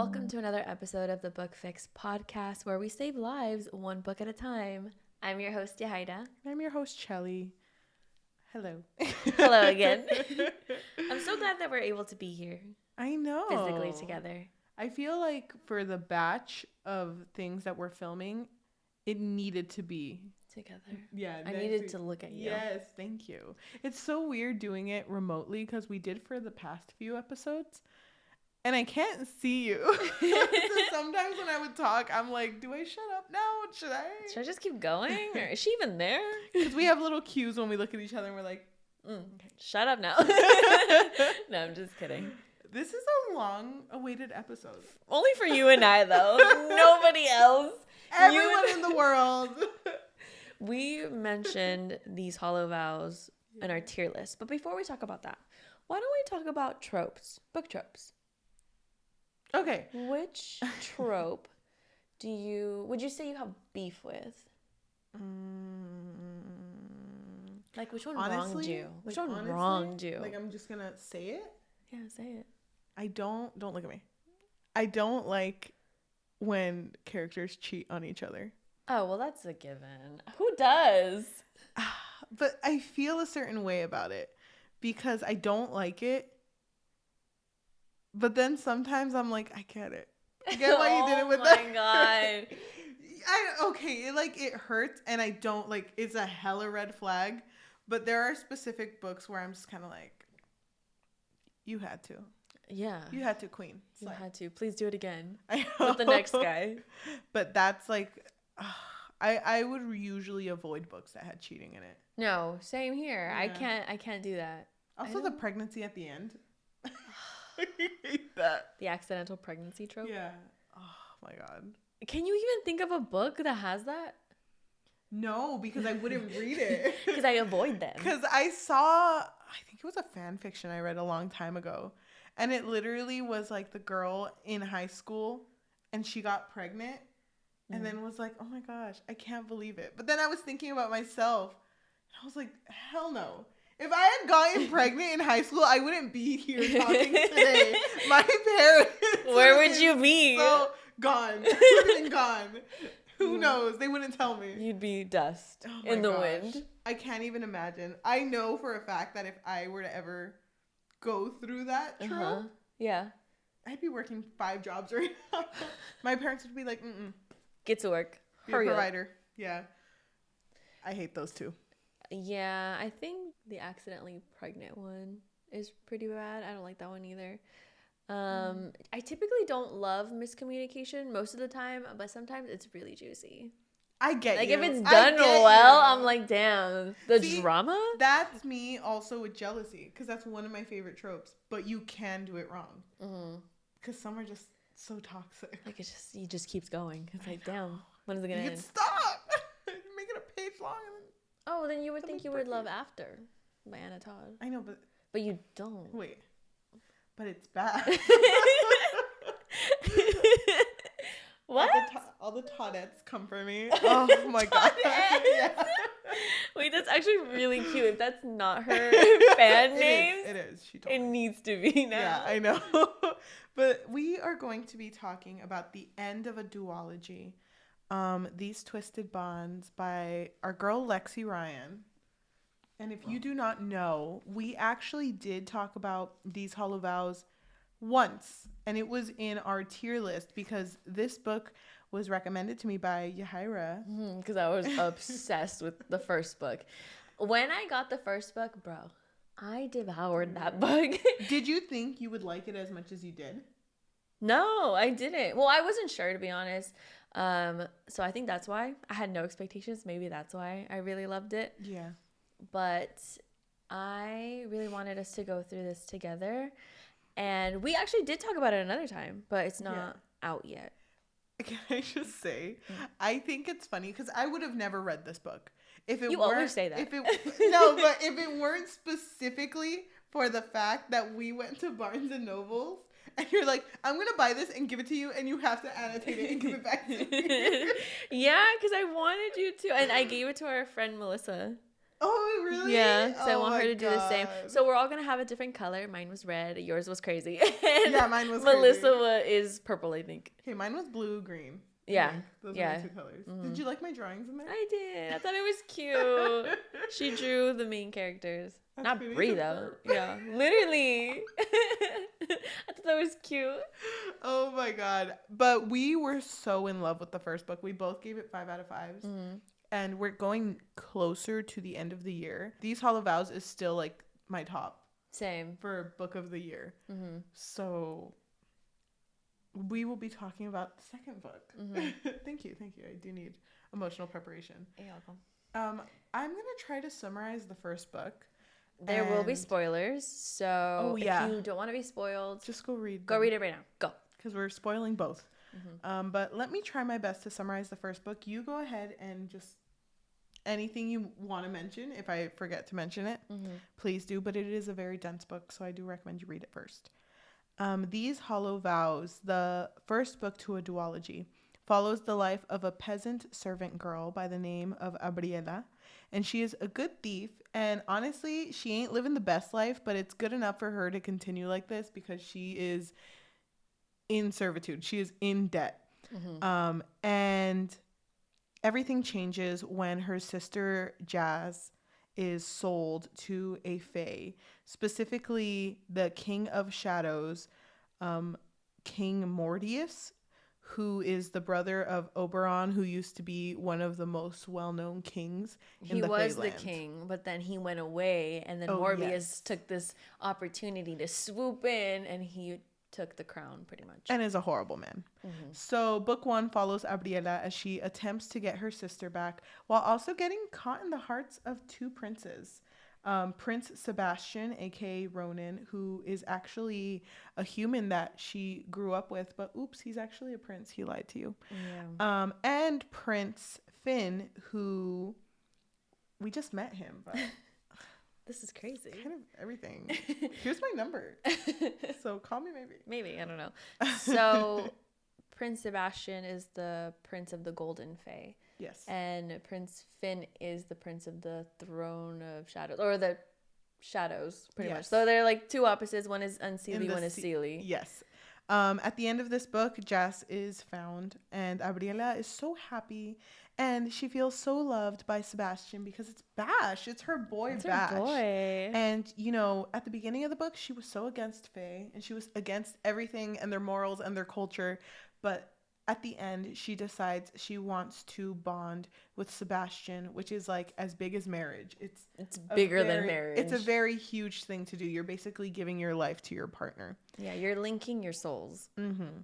Welcome to another episode of the Book Fix podcast, where we save lives one book at a time. I'm your host, Yajaira. I'm your host, Cheli. Hello. Hello again. I'm so glad that we're able to be here. I know. Physically together. I feel like for the batch of things that we're filming, it needed to be together. Yeah. I needed to look at you. Yes, thank you. It's so weird doing it remotely because we did for the past few episodes. And I can't see you. So sometimes when I would talk, I'm like, do I shut up now? Should I just keep going? Or is she even there? Because we have little cues when we look at each other and we're like, okay. Shut up now. No, I'm just kidding. This is a long-awaited episode. Only for you and I, though. Nobody else. Everyone in the world. We mentioned these Hollow Vows in our tier list. But before we talk about that, why don't we talk about tropes, book tropes? Okay. Which trope would you say you have beef with? Like, which one wronged you? Which one wronged you? Like, I'm just gonna say it? Yeah, say it. Don't look at me. I don't like when characters cheat on each other. Oh, well, that's a given. Who does? But I feel a certain way about it because I don't like it. But then sometimes I'm like, I get it. I get why you did it with that. Oh my god. It hurts and I don't like, it's a hella red flag. But there are specific books where I'm just kind of like, you had to. Yeah. You had to, queen. You had to. Please do it again. I know. With the next guy. But that's like, I would usually avoid books that had cheating in it. No, same here. Yeah. I can't do that. Also, the pregnancy at the end. I hate that. The accidental pregnancy trope? Yeah. Oh my god. Can you even think of a book that has that? No, because I wouldn't read it. Because I avoid them. Because I think it was a fan fiction I read a long time ago. And it literally was like the girl in high school and she got pregnant and then was like, oh my gosh, I can't believe it. But then I was thinking about myself. And I was like, hell no. If I had gotten pregnant in high school, I wouldn't be here talking today. My parents. Where would you be? So gone. Would have been gone. Who knows? They wouldn't tell me. You'd be dust in the wind. I can't even imagine. I know for a fact that if I were to ever go through that trope, yeah, I'd be working 5 jobs right now. My parents would be like, get to work. Be a provider. Yeah. I hate those two. Yeah, I think the accidentally pregnant one is pretty bad. I don't like that one either. I typically don't love miscommunication most of the time, but sometimes it's really juicy. I get you. Like, if it's done well, I'm like, damn. The drama? That's me also with jealousy, because that's one of my favorite tropes. But you can do it wrong. Because some are just so toxic. Like, it just keeps going. It's like, damn, when is it going to end? Stop! Make it a page long. Oh, then you would think you would love After by Anna Todd. I know, but you don't. Wait. But it's bad. What? All the Toddettes come for me. Oh my god. Yeah. Wait, that's actually really cute. If that's not her fan name, it is. She told me. It needs to be now. Yeah, I know. But we are going to be talking about the end of a duology. These Twisted Bonds by our girl Lexi Ryan. And if you do not know, we actually did talk about these Hollow Vows once. And it was in our tier list because this book was recommended to me by Yajaira. Because I was obsessed with the first book. When I got the first book, bro, I devoured that book. Did you think you would like it as much as you did? No, I didn't. Well, I wasn't sure, to be honest. So I think that's why I had no expectations. Maybe that's why I really loved it. Yeah. But I really wanted us to go through this together. And we actually did talk about it another time, but it's not out yet. Can I just say, I think it's funny because I would have never read this book. You always say that. But if it weren't specifically for the fact that we went to Barnes and Nobles and you're like, I'm going to buy this and give it to you and you have to annotate it and give it back to me. Yeah, because I wanted you to. And I gave it to our friend Melissa. Oh, really? Yeah, so I Oh want her my to do the same. God. So we're all gonna have a different color. Mine was red. Yours was crazy. And Yeah, mine was Melissa crazy. is purple, I think. Okay, mine was blue, green. I Yeah, think. Those are my yeah. two colors. Did Hmm. you like my drawings in there? I did. I thought it was cute. She drew the main characters. That's Not good. Brie He's a though. burp. Yeah, literally. I thought that was cute. Oh my God. But we were so in love with the first book. We both gave it 5 out of 5s. Mm-hmm. And we're going closer to the end of the year. These Hollow Vows is still like my top Same. for book of the year. Mm-hmm. So we will be talking about the second book. Mm-hmm. Thank you. I do need emotional preparation. You're welcome. I'm gonna try to summarize the first book. There will be And- spoilers, so if you don't want to be spoiled, Just go read. go read it right now. Go. Because we're spoiling both. Mm-hmm. But let me try my best to summarize the first book. You go ahead and just anything you want to mention. If I forget to mention it, Mm-hmm. please do. But it is a very dense book, so I do recommend you read it first. These Hollow Vows, the first book to a duology, follows the life of a peasant servant girl by the name of Abriela. And she is a good thief. And honestly, she ain't living the best life, but it's good enough for her to continue like this because she is in servitude. She is in debt. Mm-hmm. And everything changes when her sister Jazz is sold to a fae, specifically the King of Shadows, King Mordius, who is the brother of Oberon, who used to be one of the most well-known kings in He the was Faeland. the king, but then he went away, and then Oh, Morbius yes. took this opportunity to swoop in, and he took the crown pretty much. And is a horrible man. Mm-hmm. So book 1 follows Abriela as she attempts to get her sister back while also getting caught in the hearts of two princes. Prince Sebastian, aka Ronan, who is actually a human that she grew up with, but oops, he's actually a prince. He lied to you. Yeah. And Prince Finn, who we just met him, but This is crazy. kind of everything. Here's my number. So call me maybe. Maybe, I don't know. So Prince Sebastian is the prince of the Golden Fae. Yes. And Prince Finn is the prince of the Throne of Shadows, or the Shadows, pretty much. Yes. So they're like two opposites. One is In unseelie, the one is seelie. Yes. At the end of this book, Jess is found, and Abriela is so happy, and she feels so loved by Sebastian because it's Bash. It's her boy, It's Bash. her boy. And, you know, at the beginning of the book, she was so against Faye, and she was against everything and their morals and their culture. But at the end, she decides she wants to bond with Sebastian, which is like as big as marriage. It's bigger than marriage. It's a very huge thing to do. You're basically giving your life to your partner. Yeah, you're linking your souls. Mm-hmm.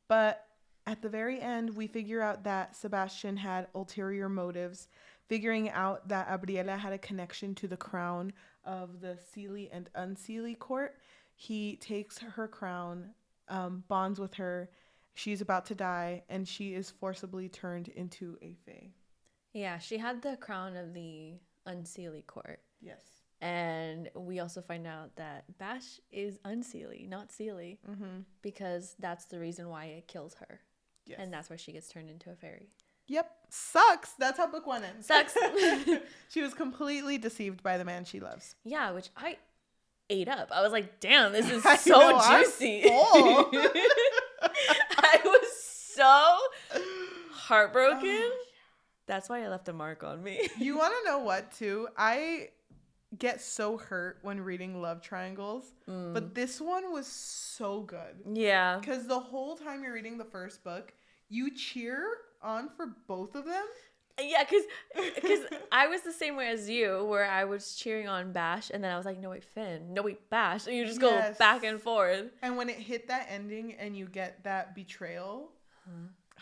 But at the very end, we figure out that Sebastian had ulterior motives, figuring out that Abriela had a connection to the crown of the Seelie and Unseelie court. He takes her crown, bonds with her. She's about to die, and she is forcibly turned into a fae. Yeah, she had the crown of the Unseelie court. Yes. And we also find out that Bash is unseelie, not seelie, because that's the reason why it kills her. Yes. And that's why she gets turned into a fairy. Yep. Sucks. That's how book 1 ends. Sucks. She was completely deceived by the man she loves. Yeah, which I ate up. I was like, damn, this is I so know, I'm juicy. full. I was so heartbroken. That's why I left a mark on me. You want to know what, too? I get so hurt when reading love triangles, but this one was so good. Yeah. Because the whole time you're reading the first book, you cheer on for both of them. Yeah, because I was the same way as you, where I was cheering on Bash, and then I was like, no, wait, Finn. No, wait, Bash. And you just go back and forth. And when it hit that ending and you get that betrayal,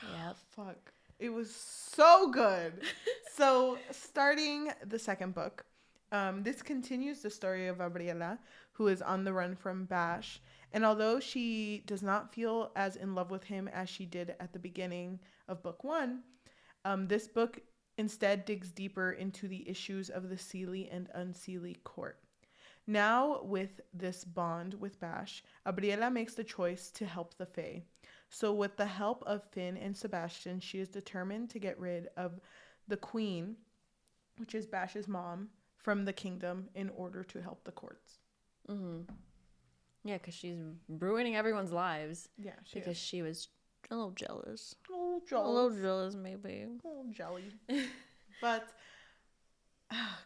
Yep. fuck. It was so good. So, starting the second book, this continues the story of Gabriela, who is on the run from Bash. And although she does not feel as in love with him as she did at the beginning of book 1, this book instead digs deeper into the issues of the Seelie and Unseelie court. Now, with this bond with Bash, Gabriela makes the choice to help the Fae. So with the help of Finn and Sebastian, she is determined to get rid of the queen, which is Bash's mom, from the kingdom in order to help the courts. Mm-hmm. Yeah, because she's ruining everyone's lives. Yeah, because she was a little jealous. A little A little jealous, maybe. A little jelly. But,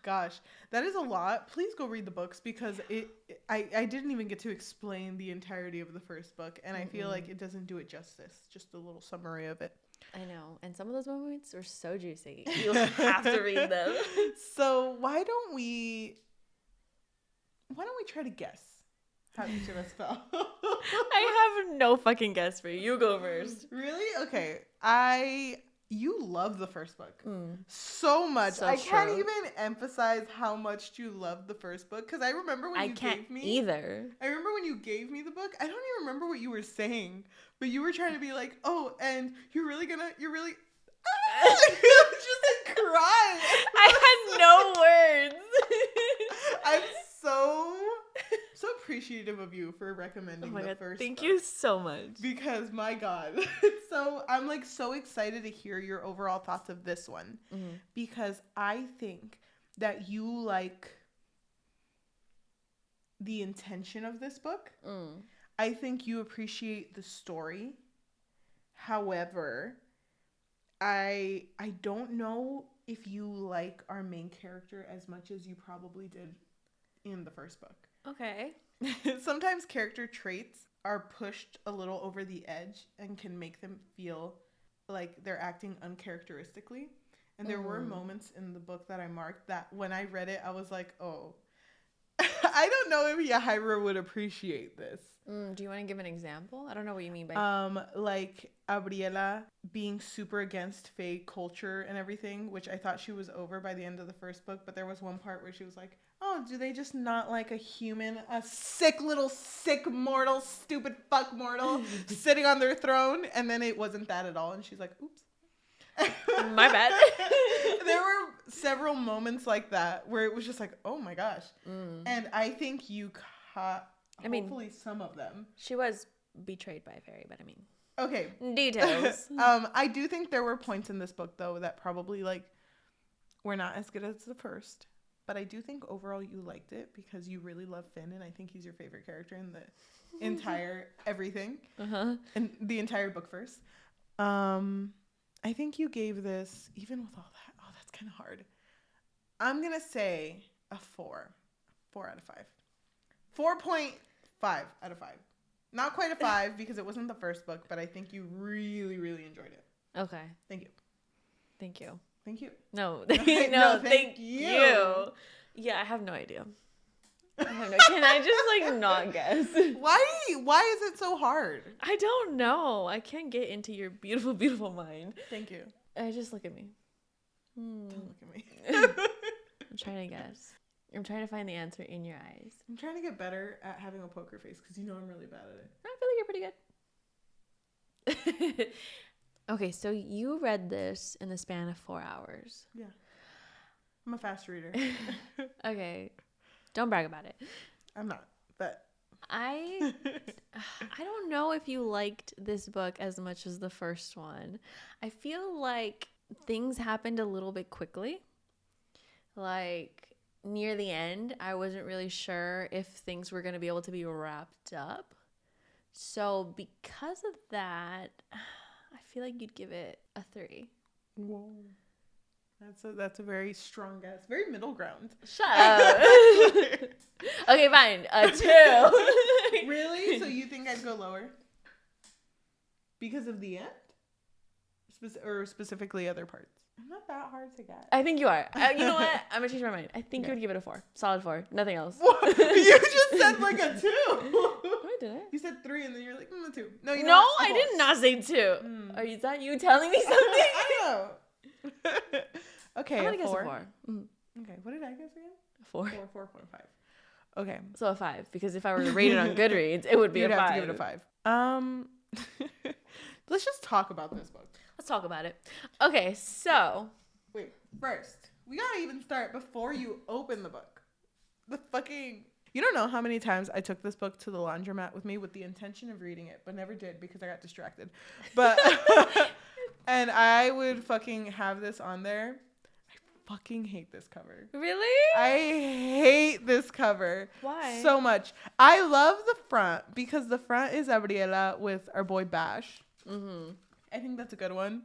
gosh, that is a lot. Please go read the books because I didn't even get to explain the entirety of the first book, and I feel like it doesn't do it justice. Just a little summary of it. I know. And some of those moments were so juicy. You have to read them. So why don't we try to guess how each of us felt? I have no fucking guess for you. You go first. Really? Okay. You love the first book so much. So I can't true. even emphasize how much you love the first book because I remember when you gave me either. I remember when you gave me the book. I don't even remember what you were saying, but you were trying to be like, "Oh, and you're really just like crying." I had no words. I'm so appreciative of you for recommending the first Thank book. you so much. Because my God. So I'm like so excited to hear your overall thoughts of this one. Because I think that you like the intention of this book. I think you appreciate the story. However, I don't know if you like our main character as much as you probably did in the first book. Okay. Sometimes character traits are pushed a little over the edge and can make them feel like they're acting uncharacteristically. And there were moments in the book that I marked that when I read it, I was like, oh, I don't know if Yajaira would appreciate this. Do you want to give an example? I don't know what you mean by... like Abriela being super against Fae culture and everything, which I thought she was over by the end of the first book. But there was one part where she was like, oh, do they just not like a human, a sick little sick mortal, stupid fuck mortal sitting on their throne? And then it wasn't that at all. And she's like, oops. My bad. There were several moments like that where it was just like, oh my gosh. And I think you caught hopefully some of them. She was betrayed by a fairy, but I mean. Okay. Details. I do think there were points in this book though that probably like were not as good as the first. But I do think overall you liked it because you really love Finn and I think he's your favorite character in the entire everything. And the entire book first. I think you gave this, even with all that, oh, that's kind of hard. I'm going to say a 4. 4 out of 5. 4.5 out of 5. Not quite a 5 because it wasn't the first book, but I think you really, really enjoyed it. Okay. Thank you. Thank you. Thank you. No, No, thank you. Yeah, I have no idea. Can I just like not guess? Why is it so hard? I don't know. I can't get into your beautiful, beautiful mind. Thank you. Just look at me. Don't look at me. I'm trying to guess. I'm trying to find the answer in your eyes. I'm trying to get better at having a poker face because you know I'm really bad at it. I feel like you're pretty good. Okay, so you read this in the span of 4 hours. Yeah. I'm a fast reader. Okay. Don't brag about it. I'm not, but I don't know if you liked this book as much as the first one. I feel like things happened a little bit quickly. Like near the end, I wasn't really sure if things were going to be able to be wrapped up. So because of that, I feel like you'd give it a 3. Whoa. That's a very strong guess. Very middle ground. Shut up. Okay, fine. A 2. Really? So you think I'd go lower? Because of the end? Or specifically other parts? I'm not that hard to get. I think you are. You know what? I'm going to change my mind. I think you would give it a 4. Solid 4. Nothing else. What? You just said like a 2. Wait, did I? You said 3 and then you're like, a 2. No, I did not say 2. Is that you telling me something? I know. Okay, I'm going to guess 4. a 4. Okay, what did I guess again? 4. 4.5. Okay. So a 5, because if I were to rate it on Goodreads, it would be You'd a 5. have to give it a 5. Let's just talk about this book. Let's talk about it. Okay, so. Wait, first, we gotta even start before you open the book. You don't know how many times I took this book to the laundromat with me with the intention of reading it, but never did because I got distracted. But, and I would fucking have this on there. I fucking hate this cover. Really? I hate this cover. Why? So much. I love the front because the front is Gabriela with our boy Bash. Mm-hmm. I think that's a good one.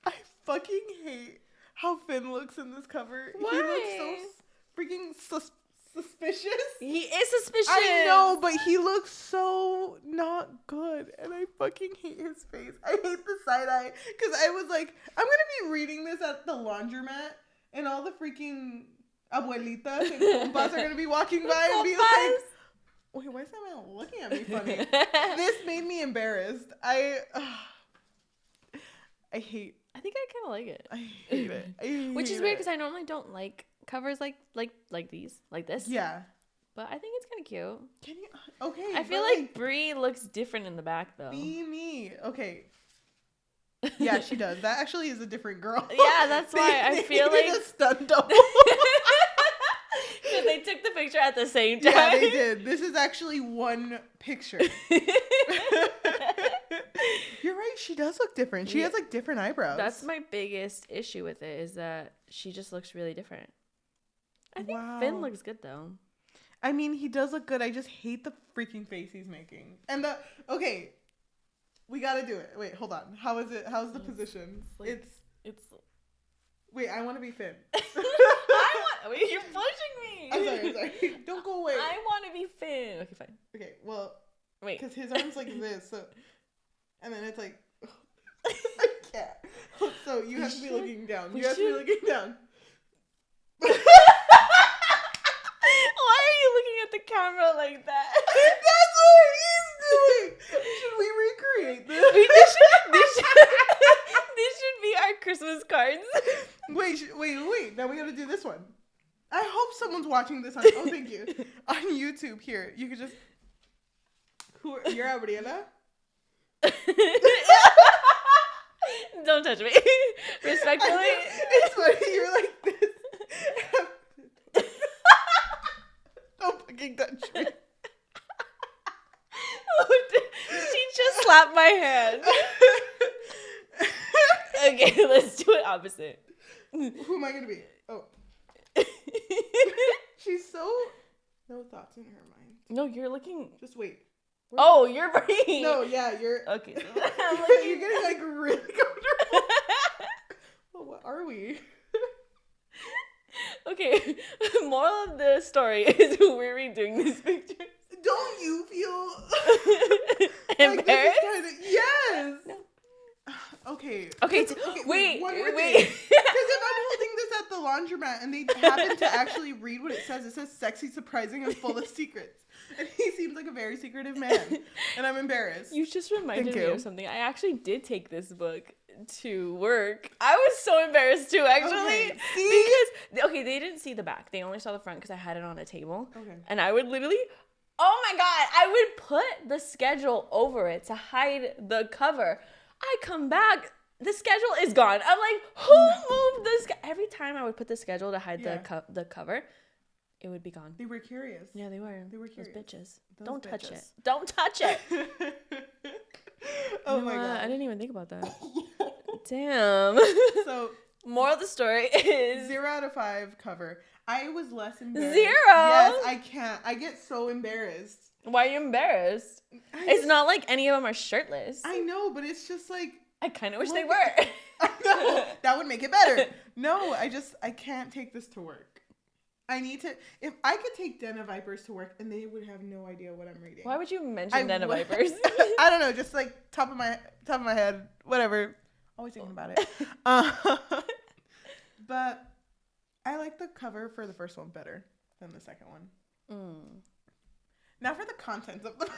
I fucking hate how Finn looks in this cover. Why? He looks so freaking suspicious. He is suspicious. I know, but he looks so not good. And I fucking hate his face. I hate the side eye. Because I was like, I'm going to be reading this at the laundromat. And all the freaking abuelitas and compas are going to be walking by and be like, wait, why is that man looking at me funny? This made me embarrassed. I think I kind of like it. I hate it. Which is weird because I normally don't like covers like these, like this. Yeah. But I think it's kind of cute. Can you? Okay. I feel like Brie looks different in the back though. Be me. Okay. Yeah, she does. That actually is a different girl. Yeah, that's why I feel like a stunt double. Because they took the picture at the same time. Yeah, they did. This is actually one picture. You're right. She does look different. She has like different eyebrows. That's my biggest issue with it is that she just looks really different. I think Finn looks good though. I mean, he does look good. I just hate the freaking face he's making. And okay, we gotta do it. Wait, hold on. How is it? How's the position? Like, it's. Wait, I want to be Finn. Wait, you're pushing me. I'm sorry. Don't go away. I want to be Finn. Okay, fine. Okay, well, wait. Because his arm's like this, so, and then it's like, I can't. So you have to be looking down. You have to be looking down. Why are you looking at the camera like that? That's what he's doing. Should we recreate this? This should be our Christmas cards. Wait. Now we gotta do this one. I hope someone's watching this on. Oh, thank you. On YouTube, here you could just. You're Gabriela. Don't touch me. Respectfully. It's funny. You're like this. Don't fucking touch me. She just slapped my hand. Okay, let's do it opposite. Who am I gonna be? Oh. She's so no thoughts in her mind. No, you're looking. Just wait. You're Brie. No, yeah, you're okay. you're getting like really comfortable. Well, what are we? Okay. Moral of the story is we're redoing these pictures. Don't you feel embarrassed? Like yes. No. Okay. Wait. One more thing. Because if I'm holding this at the laundromat and they happen to actually read what it says sexy, surprising, and full of secrets. And he seems like a very secretive man. And I'm embarrassed. You just reminded me of something. I actually did take this book to work. I was so embarrassed too, actually. Okay. See? Because, they didn't see the back. They only saw the front because I had it on a table. Okay. And I would literally... Oh my God, I would put the schedule over it to hide the cover. I come back, the schedule is gone. I'm like, who moved the schedule? Every time I would put the schedule to hide the cover, it would be gone. They were curious. Yeah, they were. They were curious. Those bitches. Those Don't bitches. touch it. Don't touch it. Oh my God. I didn't even think about that. Damn. So, moral of the story is 0 out of 5 cover. I was less embarrassed. 0? Yes, I can't. I get so embarrassed. Why are you embarrassed? It's not like any of them are shirtless. I know, but it's just like... I kind of wish they were. No, that would make it better. No, I can't take this to work. I need to... If I could take Den of Vipers to work and they would have no idea what I'm reading. Why would you mention Den of Vipers? I don't know, just like top of my head, whatever. Always thinking about it. But I like the cover for the first one better than the second one. Now for the contents of the book.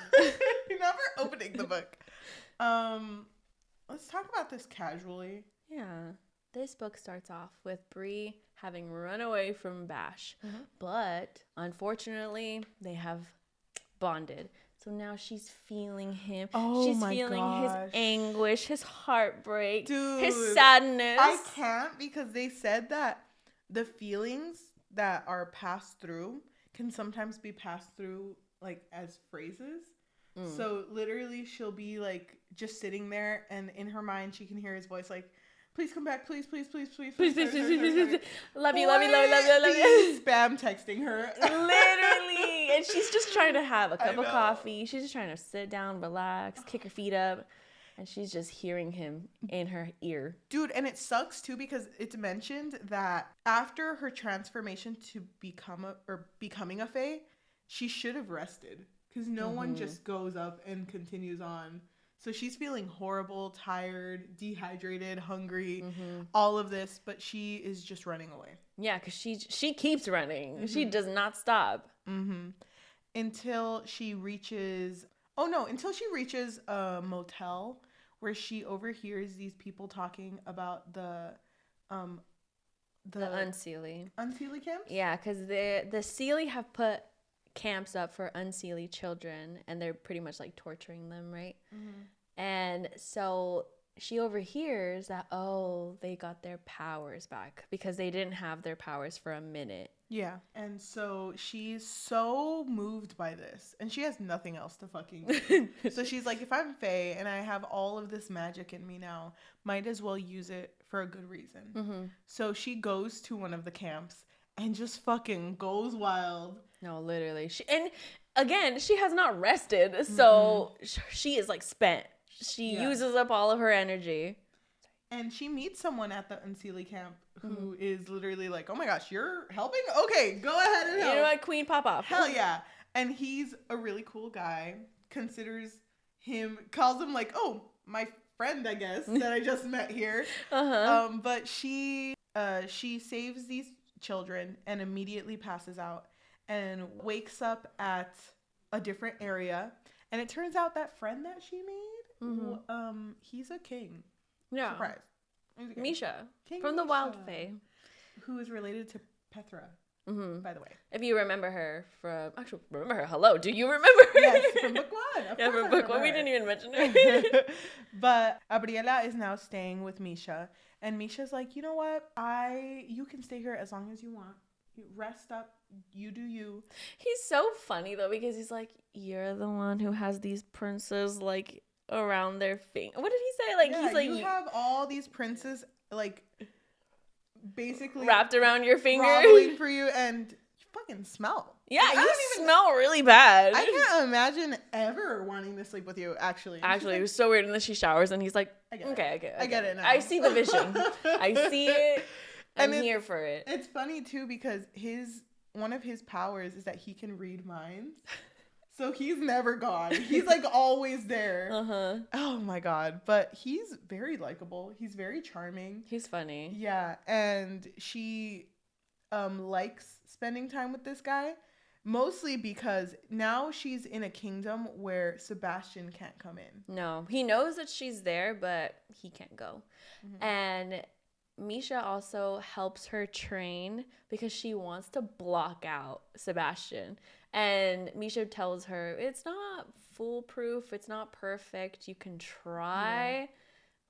Now for opening the book. Let's talk about this casually. Yeah. This book starts off with Brie having run away from Bash. But unfortunately, they have bonded. So now she's feeling him. She's feeling his anguish, his heartbreak, his sadness. I can't because they said that the feelings that are passed through can sometimes be passed through like as phrases. So literally she'll be like just sitting there and in her mind she can hear his voice like, please come back, please, please, please, please, Please, please, please, sorry, please, sorry, please, sorry, please. Love you, love you, love you, love you, love you. Spam texting her. Literally. And she's just trying to have a cup of know. coffee. She's just trying to sit down, relax, kick her feet up. And she's just hearing him in her ear. Dude, and it sucks too because it's mentioned that after her transformation to becoming a fae, she should have rested because no one just goes up and continues on. So she's feeling horrible, tired, dehydrated, hungry, all of this, but she is just running away. Yeah, because she keeps running. She does not stop. Until she reaches a motel where she overhears these people talking about the Unseelie. Unseelie camps? Yeah, because the Seelie have put camps up for Unseelie children, and they're pretty much like torturing them, right? And so she overhears that, oh, they got their powers back because they didn't have their powers for a minute. Yeah. And so she's so moved by this, and she has nothing else to fucking do. So she's like, if I'm fae and I have all of this magic in me now, might as well use it for a good reason. So she goes to one of the camps and just fucking goes wild. No, literally. And again, she has not rested, so she is like spent. She uses up all of her energy. And she meets someone at the Unseelie camp who is literally like, oh my gosh, you're helping? Okay, go ahead and help. You know what? Queen pop off. Hell yeah. And he's a really cool guy. Calls him like, oh, my friend, I guess, that I just met here. But she saves these children and immediately passes out and wakes up at a different area. And it turns out that friend that she made, he's a king. Yeah. Surprise. Misha. King From the Misha, Wild Fae. who is related to Petra, by the way. If you remember her from... Actually, remember her. Hello. Do you remember her? Yes, from book one. Yeah, from book one. We didn't even mention her. But Gabriela is now staying with Misha. And Misha's like, you know what? You can stay here as long as you want. You rest up. You do you. He's so funny, though, because he's like, you're the one who has these princes, like, around their finger. What did he say? Like, he's like... You have all these princes, like, basically... wrapped around your finger. Groveling for you, and you fucking smell. Yeah, like, you smell really bad. I can't imagine ever wanting to sleep with you, actually. Actually, it was so weird. And then she showers, and he's like, I get it now. I see the vision. I see it. I'm here for it. It's funny, too, because one of his powers is that he can read minds. So he's never gone. He's like always there. Oh my God. But he's very likable. He's very charming. He's funny. Yeah. And she likes spending time with this guy. Mostly because now she's in a kingdom where Sebastian can't come in. No. He knows that she's there, but he can't go. And Misha also helps her train because she wants to block out Sebastian. And Misha tells her, it's not foolproof. It's not perfect. You can try,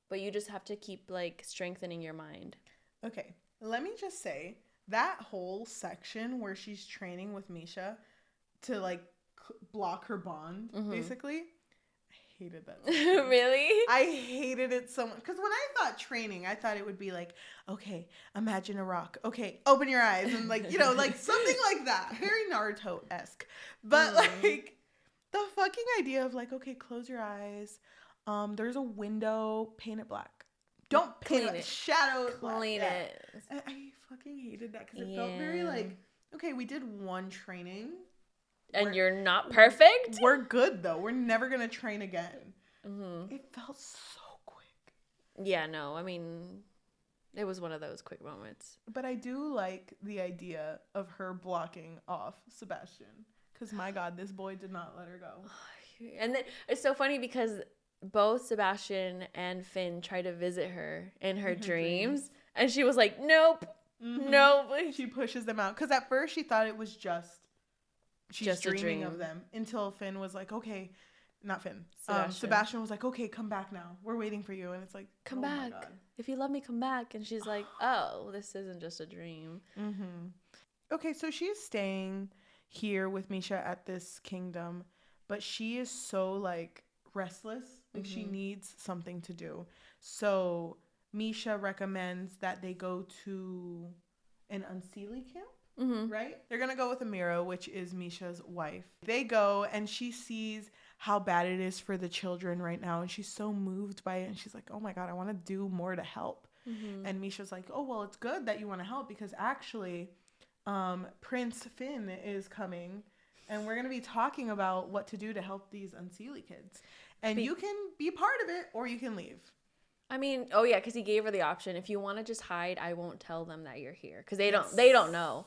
but you just have to keep, like, strengthening your mind. Okay. Let me just say, that whole section where she's training with Misha to, like, block her bond, basically, I hated that. Really? I hated it so much. Because when I thought training, I thought it would be like, okay, imagine a rock. Okay, open your eyes. And like, you know, like something like that. Very Naruto-esque. But like the fucking idea of like, okay, close your eyes. There's a window, paint it black. Don't paint it. Shadow it black. Clean it. And I fucking hated that because it felt very like, okay, we did one training. And you're not perfect? We're good, though. We're never going to train again. It felt so quick. Yeah, no. I mean, it was one of those quick moments. But I do like the idea of her blocking off Sebastian. Because, my God, this boy did not let her go. And then it's so funny because both Sebastian and Finn try to visit her in her dreams. And she was like, nope. Nope. She pushes them out. Because at first she thought it was she's just dreaming of them, until Finn was like, okay, not Finn. Sebastian was like, okay, come back now. We're waiting for you. And it's like, come back. If you love me, come back. And she's like, oh, this isn't just a dream. Okay, so she's staying here with Misha at this kingdom, but she is so like restless. Like she needs something to do. So Misha recommends that they go to an Unseelie camp. Right? They're going to go with Amira, which is Misha's wife. They go and she sees how bad it is for the children right now. And she's so moved by it. And she's like, oh my God, I want to do more to help. And Misha's like, oh, well, it's good that you want to help because actually Prince Finn is coming. And we're going to be talking about what to do to help these Unseelie kids. And you can be part of it or you can leave. I mean, oh yeah, because he gave her the option. If you want to just hide, I won't tell them that you're here because they don't know.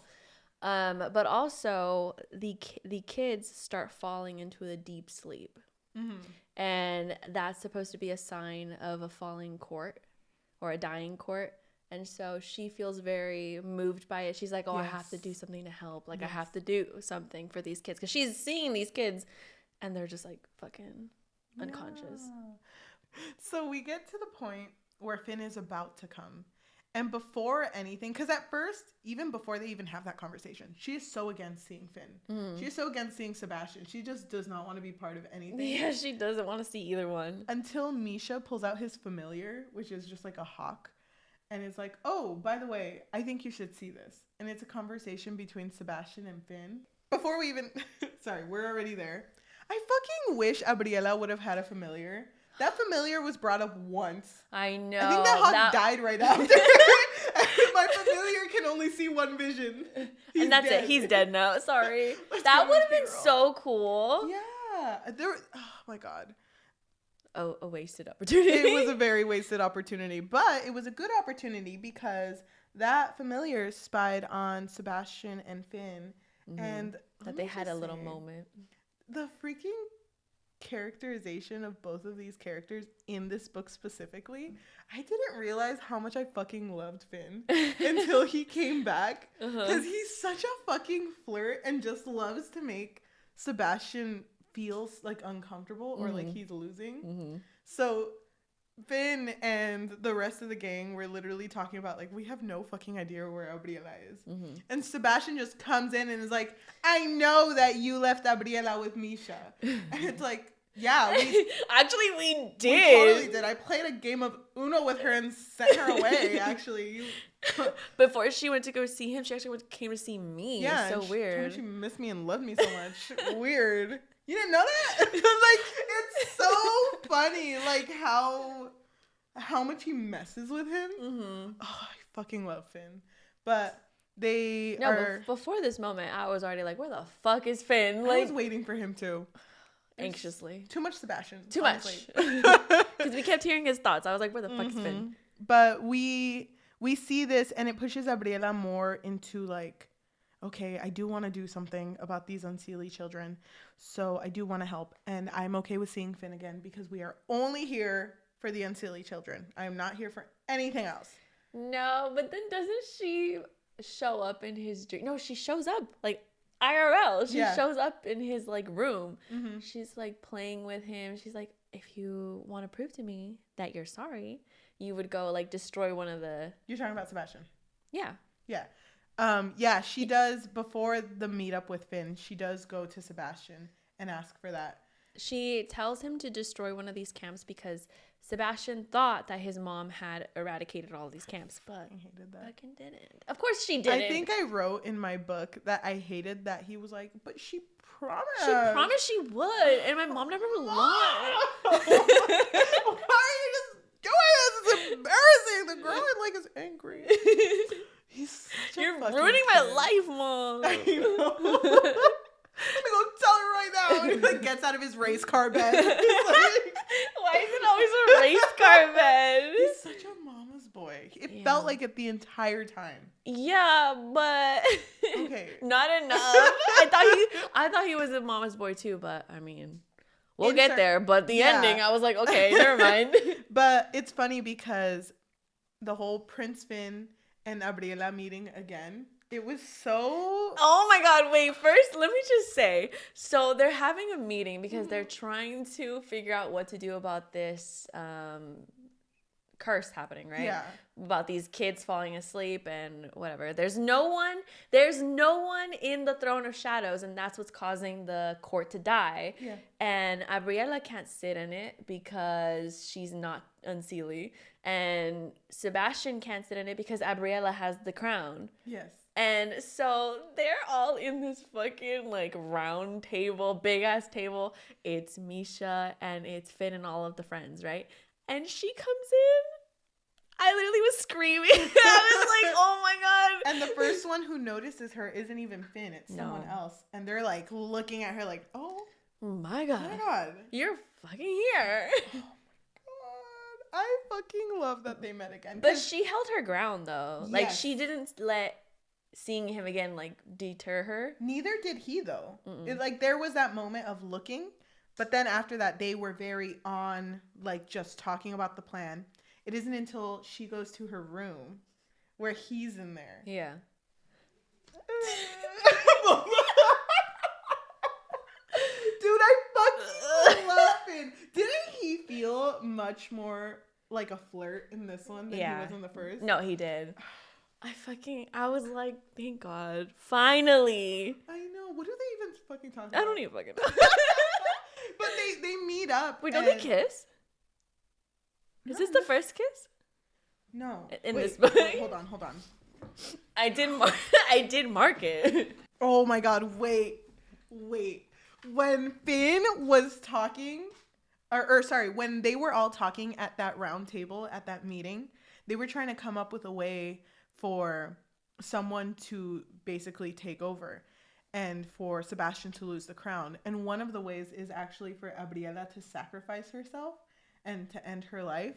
But also the kids start falling into a deep sleep, and that's supposed to be a sign of a falling court or a dying court. And so she feels very moved by it. She's like, oh, I have to do something to help. Like I have to do something for these kids because she's seeing these kids, and they're just like fucking unconscious. So we get to the point where Finn is about to come. And before anything, because at first, even before they even have that conversation, she is so against seeing Finn. She is so against seeing Sebastian. She just does not want to be part of anything. Yeah, she doesn't want to see either one. Until Misha pulls out his familiar, which is just like a hawk. And is like, oh, by the way, I think you should see this. And it's a conversation between Sebastian and Finn. Before we even... Sorry, we're already there. I fucking wish Gabriela would have had a familiar. That familiar was brought up once. I know. I think that hawk died right after. My familiar can only see one vision. And that's dead. It. He's dead now. Sorry. That would have been so cool. Yeah. Oh my God. Oh, a wasted opportunity. It was a very wasted opportunity. But it was a good opportunity because that familiar spied on Sebastian and Finn. And that they had a little moment. The freaking characterization of both of these characters in this book specifically, I didn't realize how much I fucking loved Finn until he came back because he's such a fucking flirt and just loves to make Sebastian feel like uncomfortable or like he's losing. So Finn and the rest of the gang were literally talking about like, we have no fucking idea where Gabriela is. And Sebastian just comes in and is like, I know that you left Gabriela with Misha. And it's like, yeah, actually we did. We totally did. I played a game of Uno with her and sent her away, actually. Before she went to go see him, she actually came to see me. Yeah. It's so weird. She missed me and loved me so much. Weird. You didn't know that? Like, it's so funny, like, how much he messes with him. Oh, I fucking love Finn. But before this moment, I was already like, where the fuck is Finn? Like, I was waiting for him, too. Anxiously. Too much Sebastian. Too much. Because we kept hearing his thoughts. I was like, where the fuck is Finn? But we see this, and it pushes Gabriela more into, like, okay, I do want to do something about these Unseelie children, so I do want to help, and I'm okay with seeing Finn again because we are only here for the Unseelie children. I am not here for anything else. No, but then doesn't she show up in his dream? No, she shows up, like, IRL. She shows up in his, like, room. She's, like, playing with him. She's like, if you want to prove to me that you're sorry, you would go, like, destroy one of the... You're talking about Sebastian? Yeah. Yeah. She does, before the meetup with Finn, she does go to Sebastian and ask for that. She tells him to destroy one of these camps because Sebastian thought that his mom had eradicated all these camps, but I hated that. Fucking didn't. Of course she didn't. I think I wrote in my book that I hated that he was like, but she promised. She promised she would, and my mom never lied. Why are you just doing this? It's embarrassing. The girl is angry. You're ruining my life, Mom. I know. Let me go tell her right now. And he like gets out of his race car bed. He's like, why is it always a race car bed? He's such a mama's boy. It felt like it the entire time. Yeah, but okay, not enough. I thought he was a mama's boy too, but I mean, we'll get there. But the ending, I was like, okay, never mind. But it's funny because the whole Prince Finn and Gabriela meeting again, it was so... Oh my God, wait, first let me just say, so they're having a meeting because they're trying to figure out what to do about this curse happening, right? Yeah. About these kids falling asleep and whatever. There's no one in the throne of shadows, and that's what's causing the court to die. Yeah. And Abriela can't sit in it because she's not unseelie. And Sebastian can't sit in it because Abriela has the crown. Yes. And so they're all in this fucking like round table, big ass table. It's Misha and it's Finn and all of the friends, right? And she comes in. I literally was screaming. I was like, oh my God. And the first one who notices her isn't even Finn, it's someone else. And they're like looking at her like, oh my God. Oh my God. You're fucking here. Oh my God. I fucking love that they met again. But she held her ground though. Yes. Like she didn't let seeing him again like deter her. Neither did he though. It, like there was that moment of looking, but then after that they were very on like just talking about the plan. It isn't until she goes to her room where he's in there. Yeah. Dude, I fucking laughing. Didn't he feel much more like a flirt in this one than he was in the first? No, he did. I was like, thank God. Finally. I know. What do they even fucking talk about? I don't even fucking know. But they meet up. Wait, don't they kiss? Is this the first kiss? No. In this book? Hold on. I did mark it. Oh my God, wait. When Finn was talking, or sorry, when they were all talking at that round table, at that meeting, they were trying to come up with a way for someone to basically take over and for Sebastian to lose the crown. And one of the ways is actually for Abriela to sacrifice herself and to end her life.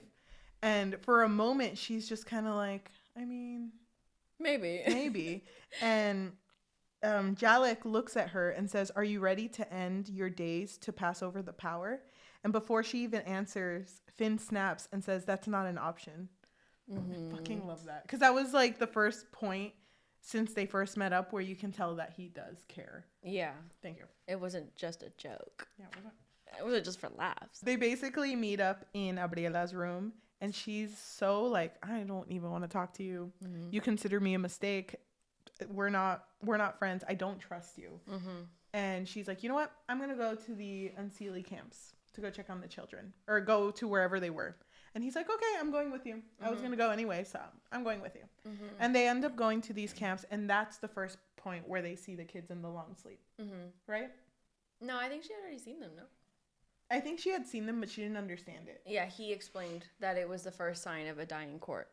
And for a moment, she's just kind of like, I mean, maybe. And Jalek looks at her and says, are you ready to end your days to pass over the power? And before she even answers, Finn snaps and says, that's not an option. I fucking love that. Because that was like the first point since they first met up where you can tell that he does care. Yeah. Thank you. It wasn't just a joke. Yeah, it wasn't. It wasn't just for laughs. They basically meet up in Abriela's room and she's so like, I don't even want to talk to you. You consider me a mistake. We're not friends. I don't trust you. And she's like, you know what? I'm going to go to the Unseelie camps to go check on the children or go to wherever they were. And he's like, okay, I'm going with you. I was going to go anyway, so I'm going with you. And they end up going to these camps, and that's the first point where they see the kids in the long sleep. Right? No, I think she had already seen them, no? I think she had seen them, but she didn't understand it. Yeah, he explained that it was the first sign of a dying court.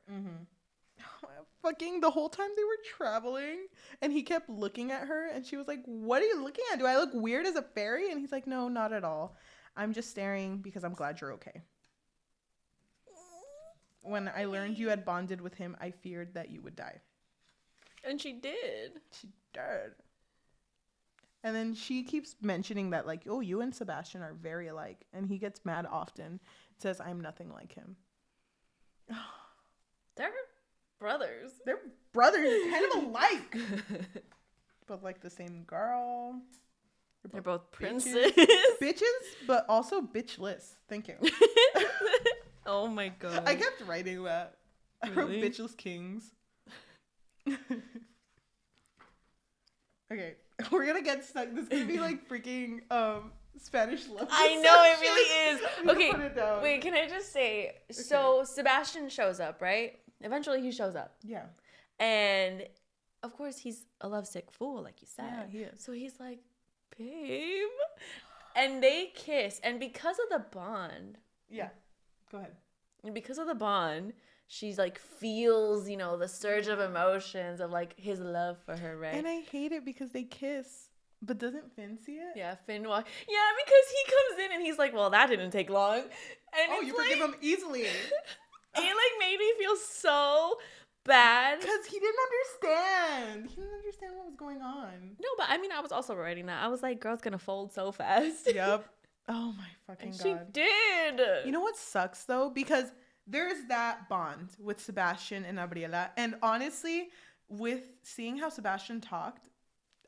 Fucking the whole time they were traveling, and he kept looking at her, and she was like, what are you looking at? Do I look weird as a fairy? And he's like, no, not at all. I'm just staring because I'm glad you're okay. When I learned you had bonded with him, I feared that you would die. And she did. She did. And then she keeps mentioning that, like, oh, you and Sebastian are very alike. And he gets mad often. Says, I'm nothing like him. They're brothers. They're brothers, kind of alike. But, like, the same girl. They're both princes. Bitches, but also bitchless. Thank you. Oh my God. I kept writing that. I wrote Really? bitchless kings. Okay, we're gonna get stuck. This is gonna be like freaking Spanish love. I know, it really is. Put it Okay, down. wait, can I just say, so Sebastian shows up, right? Eventually he shows up. Yeah. And of course he's a lovesick fool, like you said. Yeah, he is. So he's like, babe. And they kiss. And because of the bond. Yeah. Go ahead. And because of the bond, she's like feels, you know, the surge of emotions of like his love for her, right? And I hate it because they kiss. But doesn't Finn see it? Yeah, Finn walk. Yeah, because he comes in and he's like, well, that didn't take long. And Oh, it's you like, forgive him easily. It like made me feel so bad. Because he didn't understand. He didn't understand what was going on. No, but I mean, I was also writing that. I was like, girl's gonna fold so fast. Yep. Oh my fucking And God. she did. You know what sucks though? Because there's that bond with Sebastian and Abriela. And honestly, with seeing how Sebastian talked,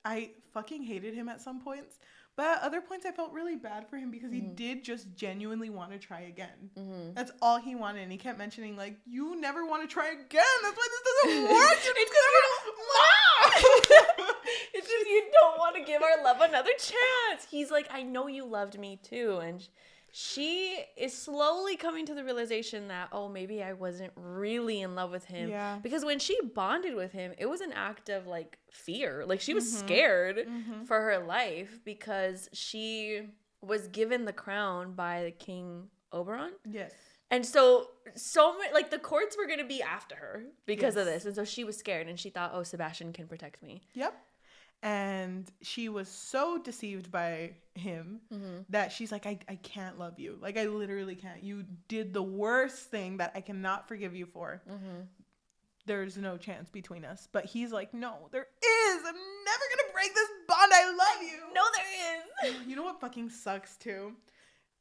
I fucking hated him at some points. But at other points, I felt really bad for him because he did just genuinely want to try again. That's all he wanted. And he kept mentioning, like, you never want to try again. That's why this doesn't work. It's just you don't want to give our love another chance. He's like, I know you loved me too. And she is slowly coming to the realization that, oh, maybe I wasn't really in love with him. Yeah. Because when she bonded with him, it was an act of like fear. Like she was scared for her life because she was given the crown by the King Oberon. Yes. And so many, like the courts were going to be after her because of this. And so she was scared and she thought, oh, Sebastian can protect me. Yep. And she was so deceived by him that she's like, I can't love you. Like, I literally can't. You did the worst thing that I cannot forgive you for. There's no chance between us. But he's like, no, there is. I'm never going to break this bond. I love you. No, there is. You know what fucking sucks, too?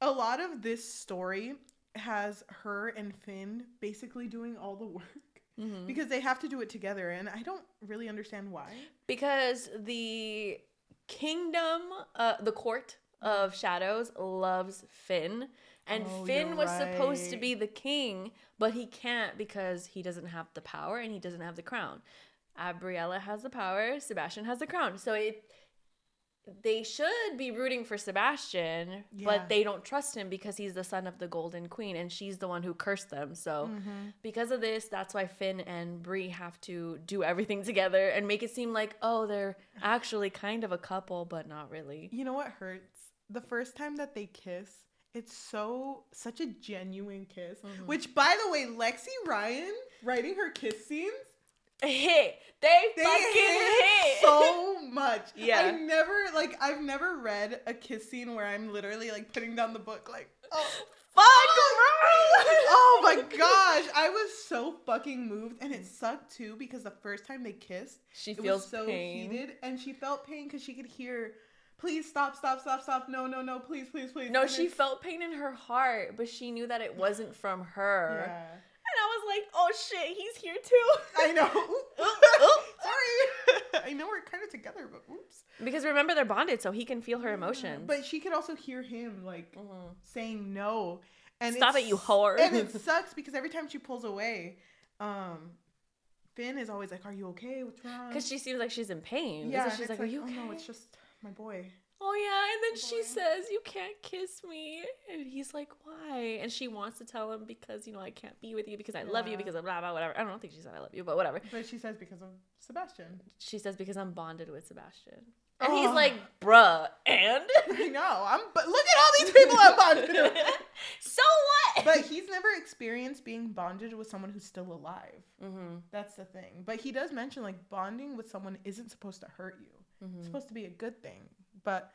A lot of this story has her and Finn basically doing all the work. Because they have to do it together, and I don't really understand why. Because the kingdom, the court of shadows loves Finn, and Finn was supposed to be the king, but he can't because he doesn't have the power and he doesn't have the crown. Briella has the power, Sebastian has the crown, so they should be rooting for Sebastian, but they don't trust him because he's the son of the Golden Queen and she's the one who cursed them. So because of this, that's why Finn and Bree have to do everything together and make it seem like, oh, they're actually kind of a couple, but not really. You know what hurts? The first time that they kiss, it's such a genuine kiss. Which, by the way, Lexi Ryan writing her kiss scenes, hit. They fucking hit so much. Yeah. I've never read a kiss scene where I'm literally like putting down the book like, oh fuck. Oh my gosh. I was so fucking moved. And it sucked too because the first time they kissed, she feels so pain. Heated, and she felt pain because she could hear, please stop. No, please. No, and she felt pain in her heart, but she knew that it wasn't from her. Yeah. And I was like, oh shit, he's here too. I know. Sorry. I know we're kind of together, but oops. Because remember, they're bonded, so he can feel her emotions. But she could also hear him, like, saying no. And stop it, you whore. And it sucks because every time she pulls away, Finn is always like, are you okay? What's wrong? Because she seems like she's in pain. Yeah, so she's like, are you okay? Oh, no, it's just my boy. Oh, yeah. And then she says, you can't kiss me. And he's like, why? And she wants to tell him because, I can't be with you because I love you because of blah, blah, whatever. I don't think she said I love you, but whatever. But she says because of Sebastian. She says because I'm bonded with Sebastian. And he's like, bruh, and? I know. But look at all these people I'm bonded with. So what? But he's never experienced being bonded with someone who's still alive. That's the thing. But he does mention, like, bonding with someone isn't supposed to hurt you. It's supposed to be a good thing. But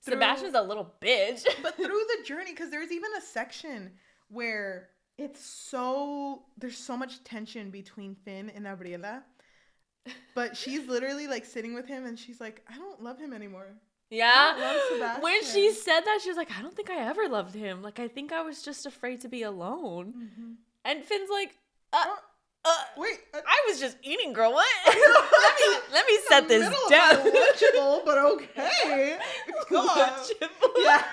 Sebastian's a little bitch. But through the journey, because there's even a section where there's so much tension between Finn and Gabriela. But she's literally like sitting with him and she's like, I don't love him anymore. Yeah. When she said that, she was like, I don't think I ever loved him. Like, I think I was just afraid to be alone. And Finn's like, wait, I was just eating, girl. What? let me set this down. Lunchable, but okay. Lunchable. Yeah.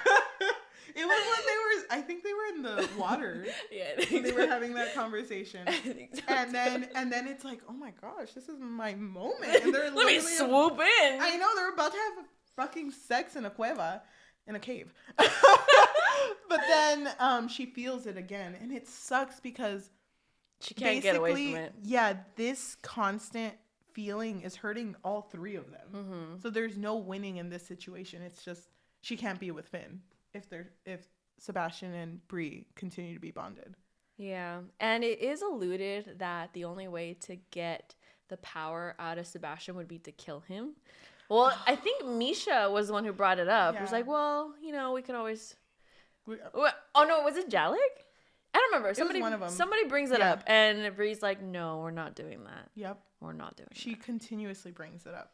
It was when I think they were in the water. Yeah. When they were having that conversation. I think so. And then it's like, oh my gosh, this is my moment. And they're let me swoop in. I know, they're about to have fucking sex in a cueva. In a cave. But then she feels it again. And it sucks because she can't get away from it. Yeah, this constant feeling is hurting all three of them. So there's no winning in this situation. It's just she can't be with Finn if Sebastian and Bree continue to be bonded. Yeah, and it is alluded that the only way to get the power out of Sebastian would be to kill him. Well, I think Misha was the one who brought it up. Yeah. It was like, well, we could always. Oh no, was it Jalik? I don't remember. Somebody brings it up, and Bree's like, "No, we're not doing that. Yep, we're not doing." She continuously brings it up,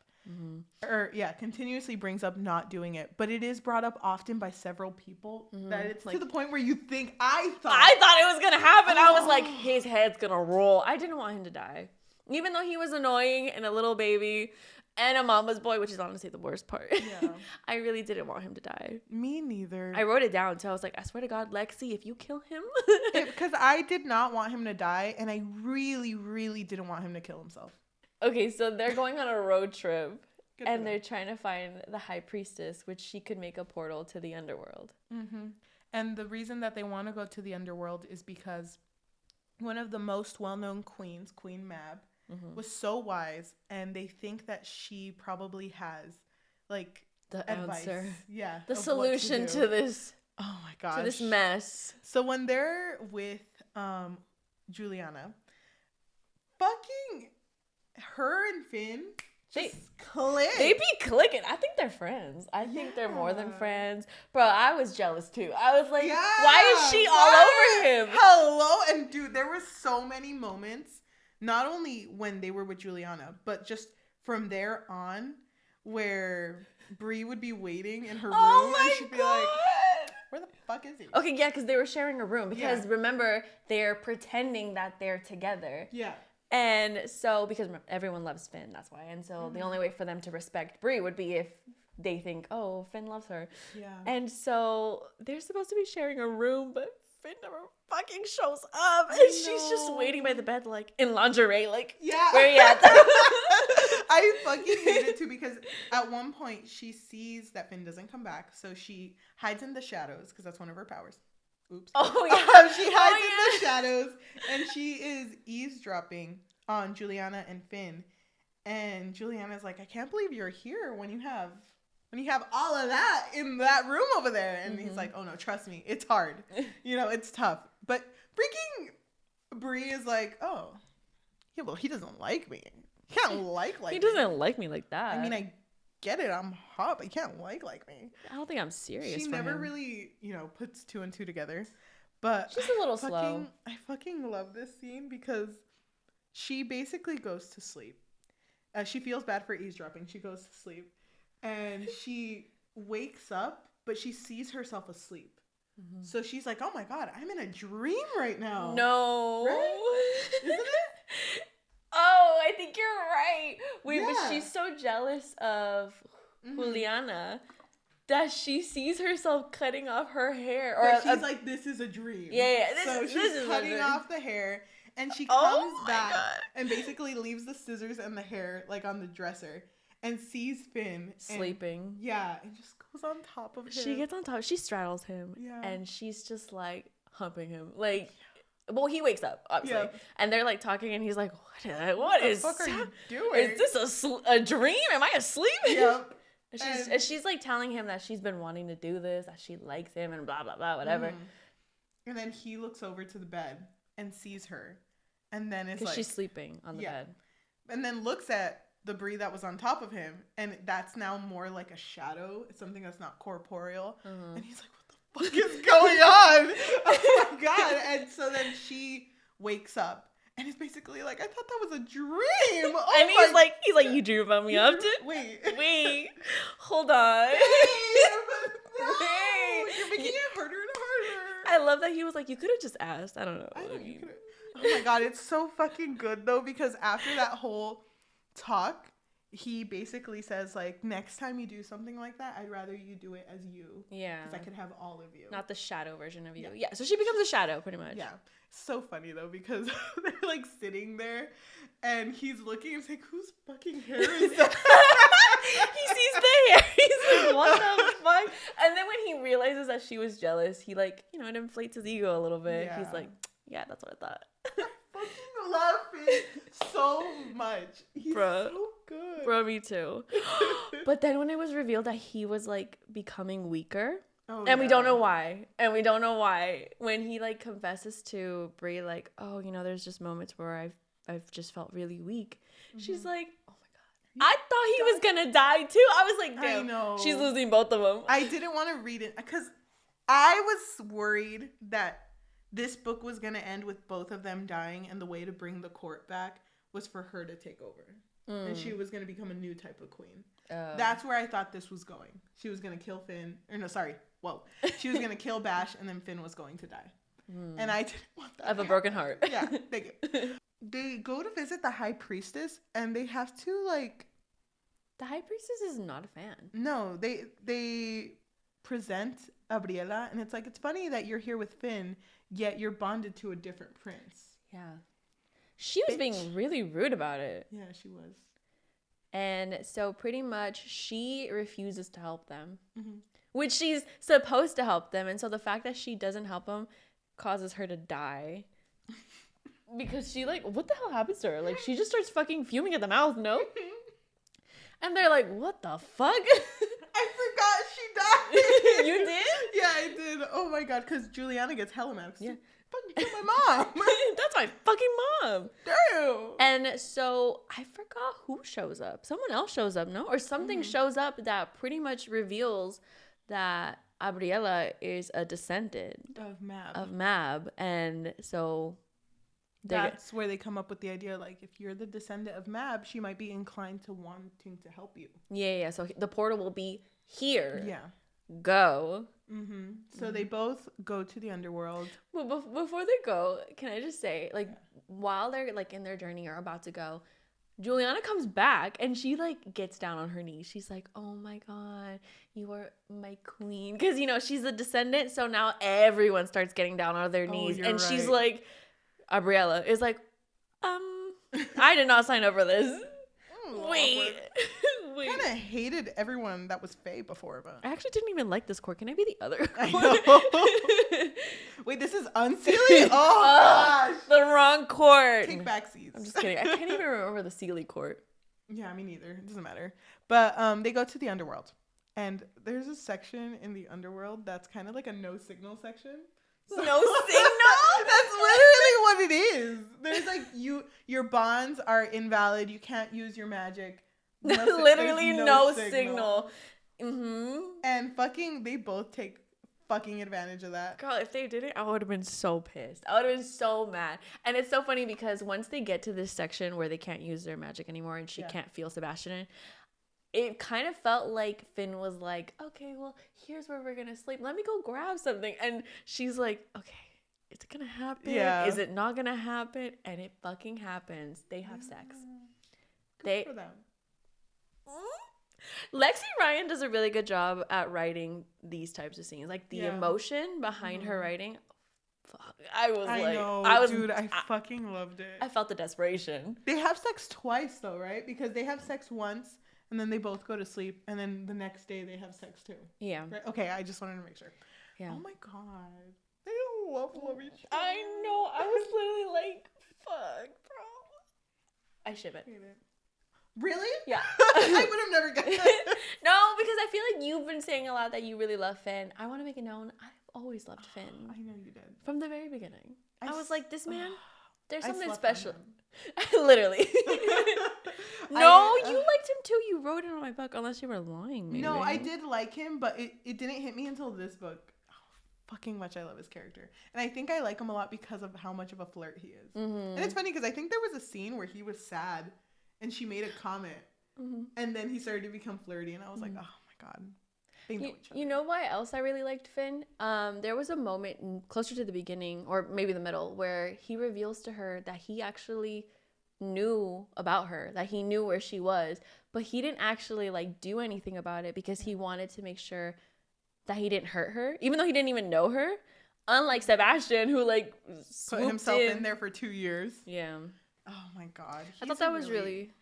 continuously brings up not doing it. But it is brought up often by several people that it's like, to the point where you think I thought it was gonna happen. I was like, his head's gonna roll. I didn't want him to die, even though he was annoying and a little baby. and a mama's boy, which is honestly the worst part. Yeah. I really didn't want him to die. Me neither. I wrote it down, so I was like, I swear to God, Lexi, if you kill him. Because I did not want him to die, and I really, really didn't want him to kill himself. Okay, so they're going on a road trip, Good and they're trying to find the high priestess, which she could make a portal to the underworld. Mm-hmm. And the reason that they want to go to the underworld is because one of the most well-known queens, Queen Mab, was so wise, and they think that she probably has, like, the advice. answer. Yeah. The solution to this. Oh my gosh. To this mess. So when they're with Juliana, fucking her and Finn just click. They be clicking. I think they're friends. I think they're more than friends. Bro, I was jealous too. I was like, why is she all over him? Hello. And dude, there were so many moments, not only when they were with Juliana, but just from there on, where Bree would be waiting in her room and she'd be like, where the fuck is he? Okay, yeah, because they were sharing a room. Because remember, they're pretending that they're together. Yeah. And so, because everyone loves Finn, that's why. And so the only way for them to respect Bree would be if they think, oh, Finn loves her. Yeah. And so they're supposed to be sharing a room, but Finn never fucking shows up. And she's just waiting by the bed, like, in lingerie, like, where you at? I fucking hate it too, because at one point she sees that Finn doesn't come back. So she hides in the shadows, because that's one of her powers. Oops. Oh, yeah. She hides in the shadows, and she is eavesdropping on Juliana and Finn. And Juliana's like, I can't believe you're here when you have all of that in that room over there. And he's like, oh no, trust me, it's hard. It's tough. But freaking Bree is like, oh, yeah, well, he doesn't like me. He can't like He me. doesn't like me like that. I mean, I get it. I'm hot, but he can't like me. I don't think I'm serious. She for never him. really, puts two and two together. But she's a little slow. I fucking love this scene because she basically goes to sleep. She feels bad for eavesdropping. She goes to sleep. And she wakes up, but she sees herself asleep. Mm-hmm. So she's like, oh my God, I'm in a dream right now. No. Right? Isn't it? Oh, I think you're right. Wait, but she's so jealous of Juliana that she sees herself cutting off her hair. Or but she's like, this is a dream. Yeah. She's cutting off the hair, and she comes back and basically leaves the scissors and the hair like on the dresser and sees Finn sleeping. And just goes on top of him. She gets on top. She straddles him. Yeah. And she's just like humping him. Like, well, he wakes up, obviously. Yeah. And they're like talking, and he's like, what is the fuck are you doing? Is this a dream? Am I asleep? Yep. And she's like telling him that she's been wanting to do this, that she likes him, and blah, blah, blah, whatever. And then he looks over to the bed and sees her. And then it's like, she's sleeping on the bed. And then looks at the Bree that was on top of him. And that's now more like a shadow. It's something that's not corporeal. And he's like, what the fuck is going on? Oh my God. And so then she wakes up. And it's basically like, I thought that was a dream. Oh, and he's like, you dream about me often? Wait, hold on. No, you're making it harder and harder. I love that he was like, you could have just asked. I don't know. Oh my God, it's so fucking good though, because after that whole talk, he basically says like, next time you do something like that, I'd rather you do it as you. Yeah. Because I could have all of you. Not the shadow version of you. Yeah. So she becomes a shadow pretty much. Yeah. So funny though, because they're like sitting there and he's looking and he's like, whose fucking hair is that? He sees the hair. He's like, what the fuck? And then when he realizes that she was jealous, he like, it inflates his ego a little bit. Yeah. He's like, yeah, that's what I thought. I fucking love him so much. He's so good. Bro, me too. But then when it was revealed that he was like becoming weaker, we don't know why. And we don't know why. When he like confesses to Bree, like, oh, there's just moments where I've just felt really weak. She's like, oh my God. I thought he was gonna die too. I was like, damn, I know. She's losing both of them. I didn't want to read it because I was worried that this book was gonna end with both of them dying, and the way to bring the court back was for her to take over. And she was gonna become a new type of queen. That's where I thought this was going. She was gonna kill Finn. She was gonna kill Bash, and then Finn was going to die. And I didn't want that. I have a broken heart. Yeah, thank you. They go to visit the high priestess, and they have to like The High Priestess is not a fan. No, they present Gabriela, and it's like, it's funny that you're here with Finn, yet you're bonded to a different prince. Yeah. She was being really rude about it. Yeah, she was. And so pretty much she refuses to help them, Mm-hmm. which she's supposed to help them. And so the fact that she doesn't help them causes her to die. Because she, like, what the hell happens to her? Like, she just starts fucking fuming at the mouth, no? And they're like, what the fuck? I forgot she died. You did? Yeah, I did. Oh my god, because Juliana gets hella mad. Yeah. Fucking kill my mom. That's my fucking mom. Damn. And so I forgot who shows up. Someone else shows up, no? Or something shows up that pretty much reveals that Gabriela is a descendant Of Mab. And so that's where they come up with the idea, like, if you're the descendant of Mab, she might be inclined to wanting to help you. Yeah. So the portal will be here. Yeah. Go. Mm-hmm. So they both go to the underworld. But before they go, can I just say, like, while they're, like, in their journey or about to go, Juliana comes back and she, like, gets down on her knees. She's like, oh my god, you are my queen. Because, you know, she's a descendant. So now everyone starts getting down on their knees. And she's like, Gabriela is like, I did not sign up for this. Wait. Kind of hated everyone that was Fae before, but I actually didn't even like this court. Can I be the other court? I know. Wait, this is Unseelie? Oh, gosh. The wrong court. Take back seats. I'm just kidding. I can't even remember the Sealy court. Yeah, me neither. It doesn't matter. But they go to the underworld. And there's a section in the underworld that's kind of like a no signal section. No signal? That's literally what it is. There's like your bonds are invalid. You can't use your magic. Literally no signal. Mm-hmm. And fucking, they both take fucking advantage of that. Girl, if they didn't, I would have been so pissed. I would have been so mad. And it's so funny because once they get to this section where they can't use their magic anymore and she can't feel Sebastian, it kind of felt like Finn was like, okay, well, here's where we're gonna sleep. Let me go grab something. And she's like, okay, is it gonna happen? Yeah. Is it not gonna happen? And it fucking happens. They have sex. Good for them. Lexi Ryan does a really good job at writing these types of scenes. Like the emotion behind her writing. Fuck. I fucking loved it. I felt the desperation. They have sex twice though, right? Because they have sex once and then they both go to sleep and then the next day they have sex too. Yeah. Right? Okay, I just wanted to make sure. Yeah. Oh my god. They love each other. I know. I was literally like, fuck, bro. I ship it. Really? Yeah. I would have never guessed that. No, because I feel like you've been saying a lot that you really love Finn. I want to make it known, I've always loved Finn. I know you did. From the very beginning. I was like, this man, there's something slept special. on Literally. No, you liked him too. You wrote it on my book, unless you were lying, maybe. No, I did like him, but it didn't hit me until this book. Fucking much I love his character. And I think I like him a lot because of how much of a flirt he is. Mm-hmm. And it's funny because I think there was a scene where he was sad and she made a comment and then he started to become flirty and I was like, oh my god. They know each other. You know why else I really liked Finn? There was a moment closer to the beginning or maybe the middle where he reveals to her that he actually knew about her, that he knew where she was, but he didn't actually like do anything about it because he wanted to make sure that he didn't hurt her, even though he didn't even know her. Unlike Sebastian, who like put himself in there for 2 years. Yeah. Oh my god. I thought that was really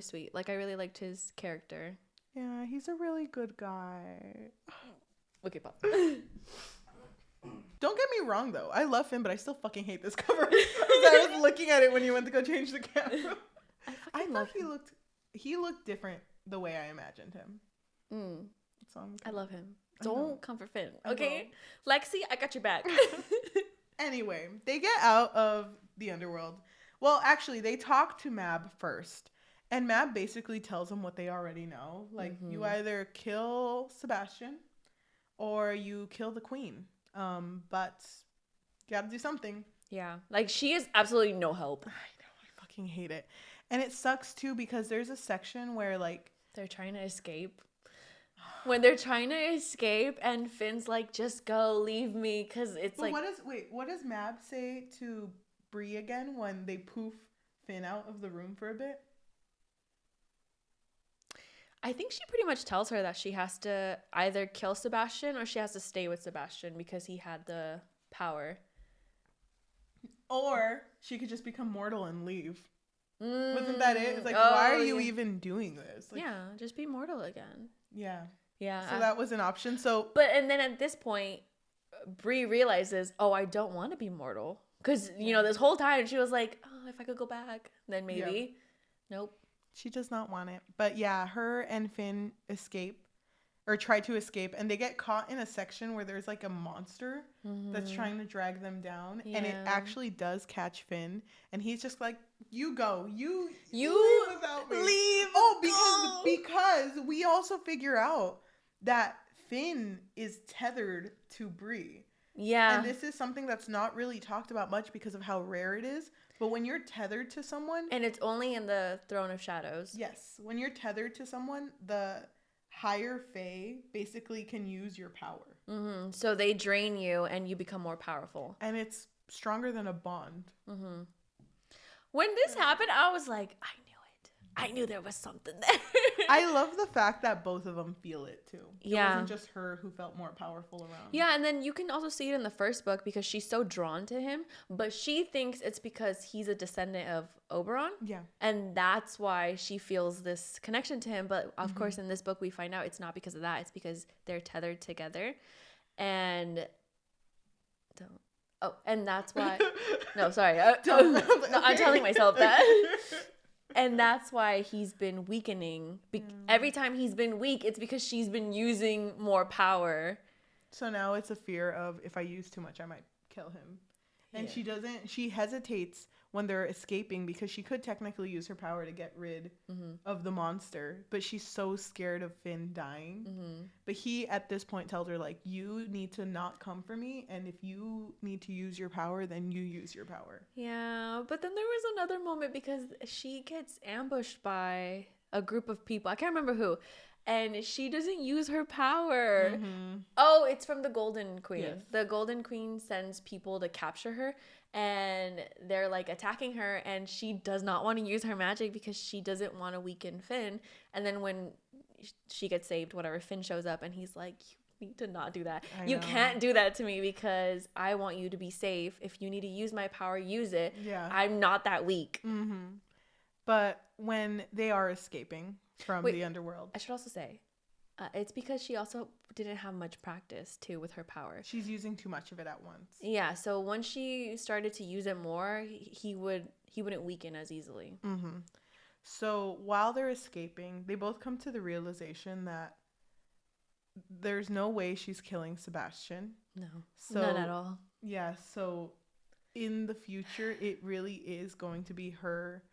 sweet. Like I really liked his character. Yeah, he's a really good guy. Okay, pop. Don't get me wrong though. I love him, but I still fucking hate this cover. Because I was looking at it when you went to go change the camera. I thought he looked different the way I imagined him. So I love him. Don't come for Finn, okay? Lexi, I got your back. Anyway, they get out of the underworld. Well, actually, they talk to Mab first. And Mab basically tells them what they already know. Like, you either kill Sebastian or you kill the queen. But you gotta do something. Yeah. Like, she is absolutely no help. I know. I fucking hate it. And it sucks, too, because there's a section where, like... They're trying to escape. When they're trying to escape and Finn's like, just go, leave me, because it's but like... what does Mab say to Bree again when they poof Finn out of the room for a bit? I think she pretty much tells her that she has to either kill Sebastian or she has to stay with Sebastian because he had the power. Or she could just become mortal and leave. Wasn't that it? It's like, why are you even doing this? Like, yeah, just be mortal again. Yeah. Yeah. So that was an option. So, and then at this point, Bree realizes, oh, I don't want to be mortal. Because, this whole time she was like, oh, if I could go back, then maybe. Nope. She does not want it. But yeah, her and Finn escape or try to escape, and they get caught in a section where there's like a monster that's trying to drag them down, and it actually does catch Finn, and he's just like, you go, you leave without me. Leave. Oh, because we also figure out that Finn is tethered to Bree. Yeah. And this is something that's not really talked about much because of how rare it is. But when you're tethered to someone... And it's only in the Throne of Shadows. Yes. When you're tethered to someone, the higher fae basically can use your power. Mm-hmm. So they drain you and you become more powerful. And it's stronger than a bond. Mm-hmm. When this happened, I was like, I knew it. I knew there was something there. I love the fact that both of them feel it too. It wasn't just her who felt more powerful around. Yeah, and then you can also see it in the first book because she's so drawn to him, but she thinks it's because he's a descendant of Oberon. Yeah. And that's why she feels this connection to him. But of course, in this book, we find out it's not because of that. It's because they're tethered together. And that's why. No, sorry. I'm telling myself that. And that's why he's been weakening. Every time he's been weak, it's because she's been using more power. So now it's a fear of, if I use too much, I might kill him. And she hesitates when they're escaping because she could technically use her power to get rid of the monster. But she's so scared of Finn dying. But he, at this point, tells her, like, you need to not come for me. And if you need to use your power, then you use your power. Yeah, but then there was another moment because she gets ambushed by a group of people. I can't remember who. And she doesn't use her power. Oh, it's from the Golden Queen. Yes. The Golden Queen sends people to capture her. And they're like attacking her. And she does not want to use her magic because she doesn't want to weaken Finn. And then when she gets saved, whatever, Finn shows up and he's like, you need to not do that. You can't do that to me because I want you to be safe. If you need to use my power, use it. Yeah. I'm not that weak. But when they are escaping from the underworld, I should also say, it's because she also didn't have much practice too with her power. She's using too much of it at once. Yeah, so once she started to use it more, he wouldn't weaken as easily. So while they're escaping, they both come to the realization that there's no way she's killing Sebastian. No, none at all. Yeah, so in the future, it really is going to be her,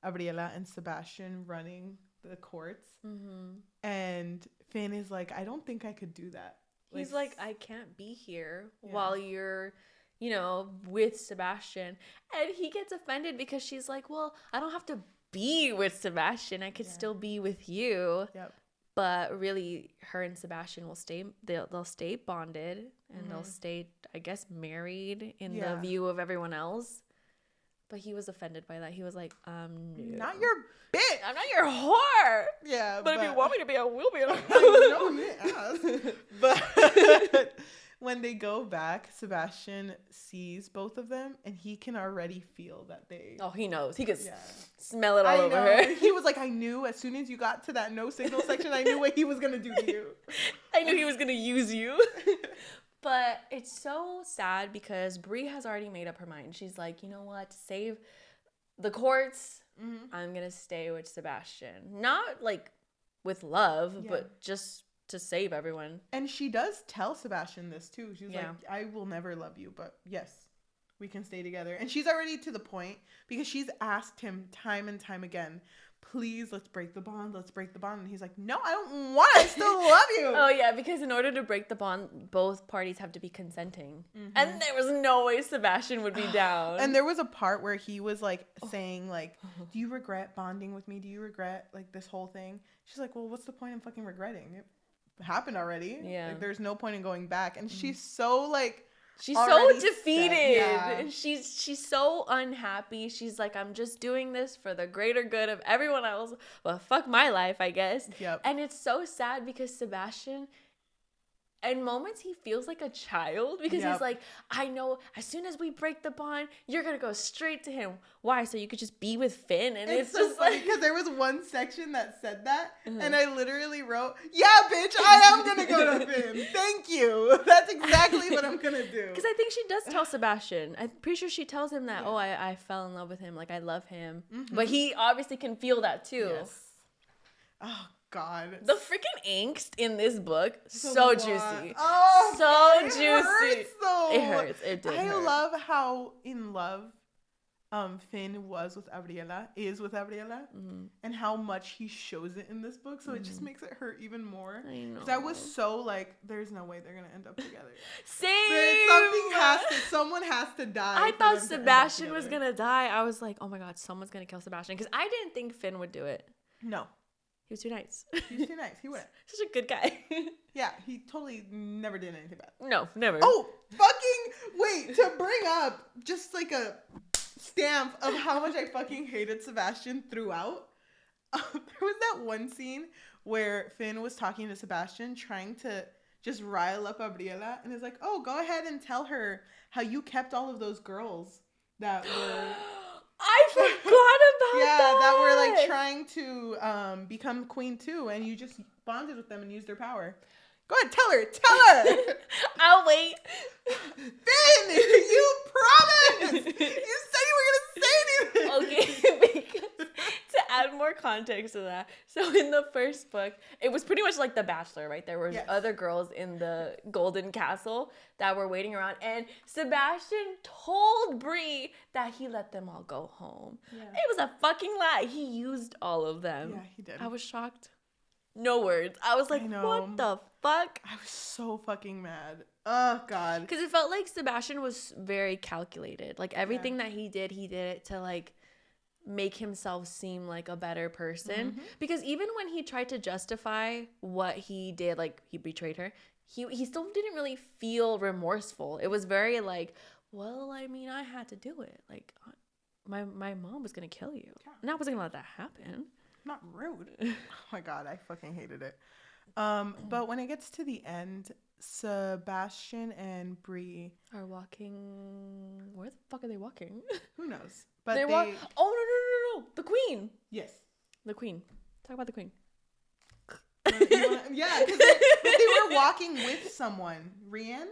Abriela, and Sebastian running the courts. And Finn is like, I don't think I could do that. He's like, I can't be here while you're, with Sebastian. And he gets offended because she's like, well, I don't have to be with Sebastian. I could still be with you. Yep. But really, her and Sebastian will stay. They'll stay bonded, and they'll stay, I guess, married in the view of everyone else. But he was offended by that. He was like, no. Not your bitch. I'm not your whore. Yeah. But if you want me to be, I will be. I know you asked. But when they go back, Sebastian sees both of them, and he can already feel that they... Oh, he knows. He could smell it all over her. He was like, I knew as soon as you got to that no signal section, I knew what he was going to do to you. I knew he was going to use you. But it's so sad because Bree has already made up her mind. She's like, you know what? To save the courts, I'm going to stay with Sebastian. Not like with love, but just to save everyone. And she does tell Sebastian this too. She's like, I will never love you, but yes, we can stay together. And she's already to the point because she's asked him time and time again, please, let's break the bond. Let's break the bond. And he's like, no, I don't want to. I still love you. Oh, yeah, because in order to break the bond, both parties have to be consenting. And there was no way Sebastian would be down. And there was a part where he was like saying like, do you regret bonding with me? Do you regret like this whole thing? She's like, well, what's the point in fucking regretting? It happened already. Yeah. Like, there's no point in going back. And she's so like, She's so already defeated. set. Yeah. She's so unhappy. She's like, I'm just doing this for the greater good of everyone else. Well, fuck my life, I guess. Yep. And it's so sad because Sebastian, in moments, he feels like a child because he's like, I know as soon as we break the bond, you're going to go straight to him. Why? So you could just be with Finn? And it's so just funny like... because there was one section that said that, and I literally wrote, yeah, bitch, I am going to go to Finn. Thank you. That's exactly what I'm going to do. Because I think she does tell Sebastian. I'm pretty sure she tells him that, I fell in love with him. Like, I love him. But he obviously can feel that too. Yes. Oh, God. The freaking angst in this book, so juicy. Oh, so God, juicy. It hurts, though. It hurts. It did I hurt. love how in love Finn is with Gabriela, and how much he shows it in this book. So it just makes it hurt even more. I know. Because I was so like, there's no way they're gonna end up together. Same. Someone has to die. I thought Sebastian was gonna die. I was like, oh my God, someone's gonna kill Sebastian. Because I didn't think Finn would do it. No. He was too nice. He was too nice. He wouldn't. Such a good guy. Yeah, he totally never did anything bad. No, never. Oh, wait, to bring up just like a stamp of how much I fucking hated Sebastian throughout. There was that one scene where Finn was talking to Sebastian, trying to just rile up Gabriela, and is like, oh, go ahead and tell her how you kept all of those girls that were... I forgot about that were like trying to become queen too, and you just bonded with them and used their power. Go ahead, tell her. I'll wait. Finn, you promised. You said you were gonna say anything. Okay, because to add more context to that, so in the first book, it was pretty much like The Bachelor, right? There were other girls in the Golden Castle that were waiting around, and Sebastian told Bree that he let them all go home. Yeah. It was a fucking lie. He used all of them. Yeah, he did. I was shocked. No words. I was like, what the fuck? I was so fucking mad. Oh, God. Because it felt like Sebastian was very calculated. Like, everything that he did it to, like, make himself seem like a better person. Mm-hmm. Because even when he tried to justify what he did, like, he betrayed her, he still didn't really feel remorseful. It was very, like, well, I mean, I had to do it. Like, my mom was going to kill you. Yeah. And I wasn't going to let that happen. Not rude. Oh my God, I fucking hated it. But when it gets to the end, Sebastian and Bree are walking. Where the fuck are they walking? Who knows? But they walk. Oh no! The Queen. Yes, the Queen. Talk about the Queen. Yeah, because they were walking with someone. Ryan.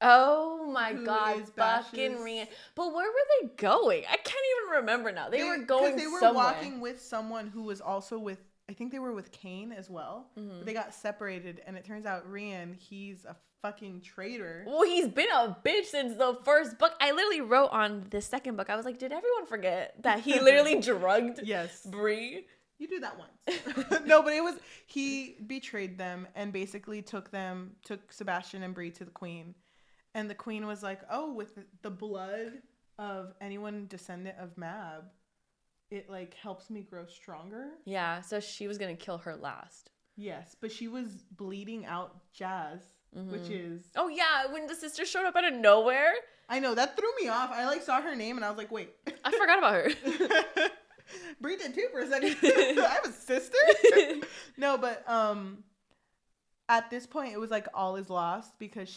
Oh my God, fucking Ryan. But where were they going? I can't even remember now. They were going somewhere. They were walking with someone who was also with, I think they were with Kane as well. Mm-hmm. But they got separated, and it turns out Ryan, he's a fucking traitor. Well, he's been a bitch since the first book. I literally wrote on the second book, I was like, did everyone forget that he literally drugged Bree? You do that once. No, but he betrayed them and basically took Sebastian and Bree to the Queen. And the Queen was like, oh, with the blood of anyone descendant of Mab, it, like, helps me grow stronger. Yeah, so she was going to kill her last. Yes, but she was bleeding out Jazz, which is... Oh, yeah, when the sister showed up out of nowhere. I know, that threw me off. I, like, saw her name, and I was like, wait. I forgot about her. Bree did too for a second. I have a sister? No, but... at this point, it was like all is lost because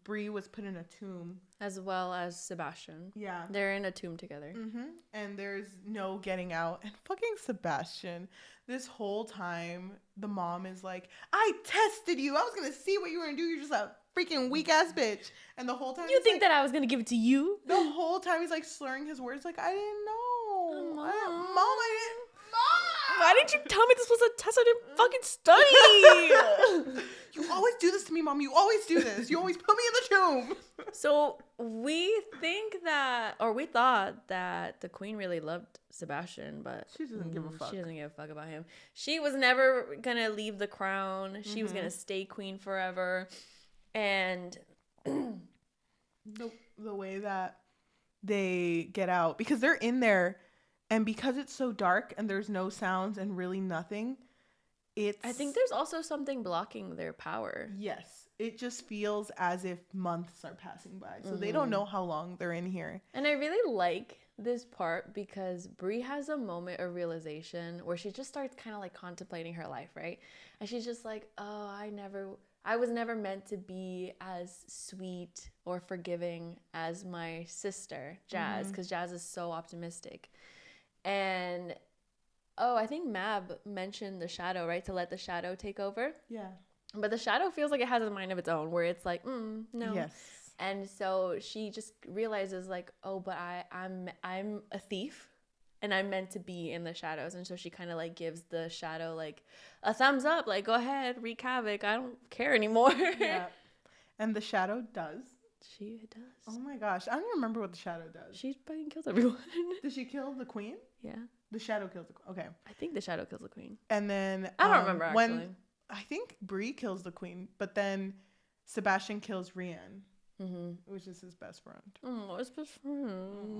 Bree was put in a tomb. As well as Sebastian. Yeah. They're in a tomb together. Mm-hmm. And there's no getting out. And fucking Sebastian, this whole time, the mom is like, I tested you. I was going to see what you were going to do. You're just a freaking weak ass bitch. And the whole time you think like, that I was going to give it to you? The whole time he's like slurring his words like, I didn't know. Mom, I didn't. Why didn't you tell me this was a test I didn't fucking study? You always do this to me, Mom. You always do this. You always put me in the tomb. So we thought that the Queen really loved Sebastian, but she doesn't give a fuck. She doesn't give a fuck about him. She was never gonna leave the crown. She was gonna stay queen forever. And the way that they get out, because they're in there. And because it's so dark and there's no sounds and really nothing, I think there's also something blocking their power. Yes. it just feels as if months are passing by. So they don't know how long they're in here. And I really like this part because Brie has a moment of realization where she just starts kind of like contemplating her life, right? And she's just like, oh, I was never meant to be as sweet or forgiving as my sister, Jazz, because Jazz is so optimistic. And, oh, I think Mab mentioned the shadow, right? To let the shadow take over. Yeah. But the shadow feels like it has a mind of its own where it's like, no. Yes. And so she just realizes like, oh, but I'm a thief and I'm meant to be in the shadows. And so she kind of like gives the shadow like a thumbs up, like, go ahead, wreak havoc. I don't care anymore. Yeah. And the shadow does. She does. Oh my gosh. I don't remember what the shadow does. She fucking kills everyone. Does she kill the queen? Yeah. The shadow kills the queen. Okay. I think the shadow kills the queen. And then I don't remember actually. When I think Brie kills the queen, but then Sebastian kills Rian. Which is his best friend. Oh, his best friend.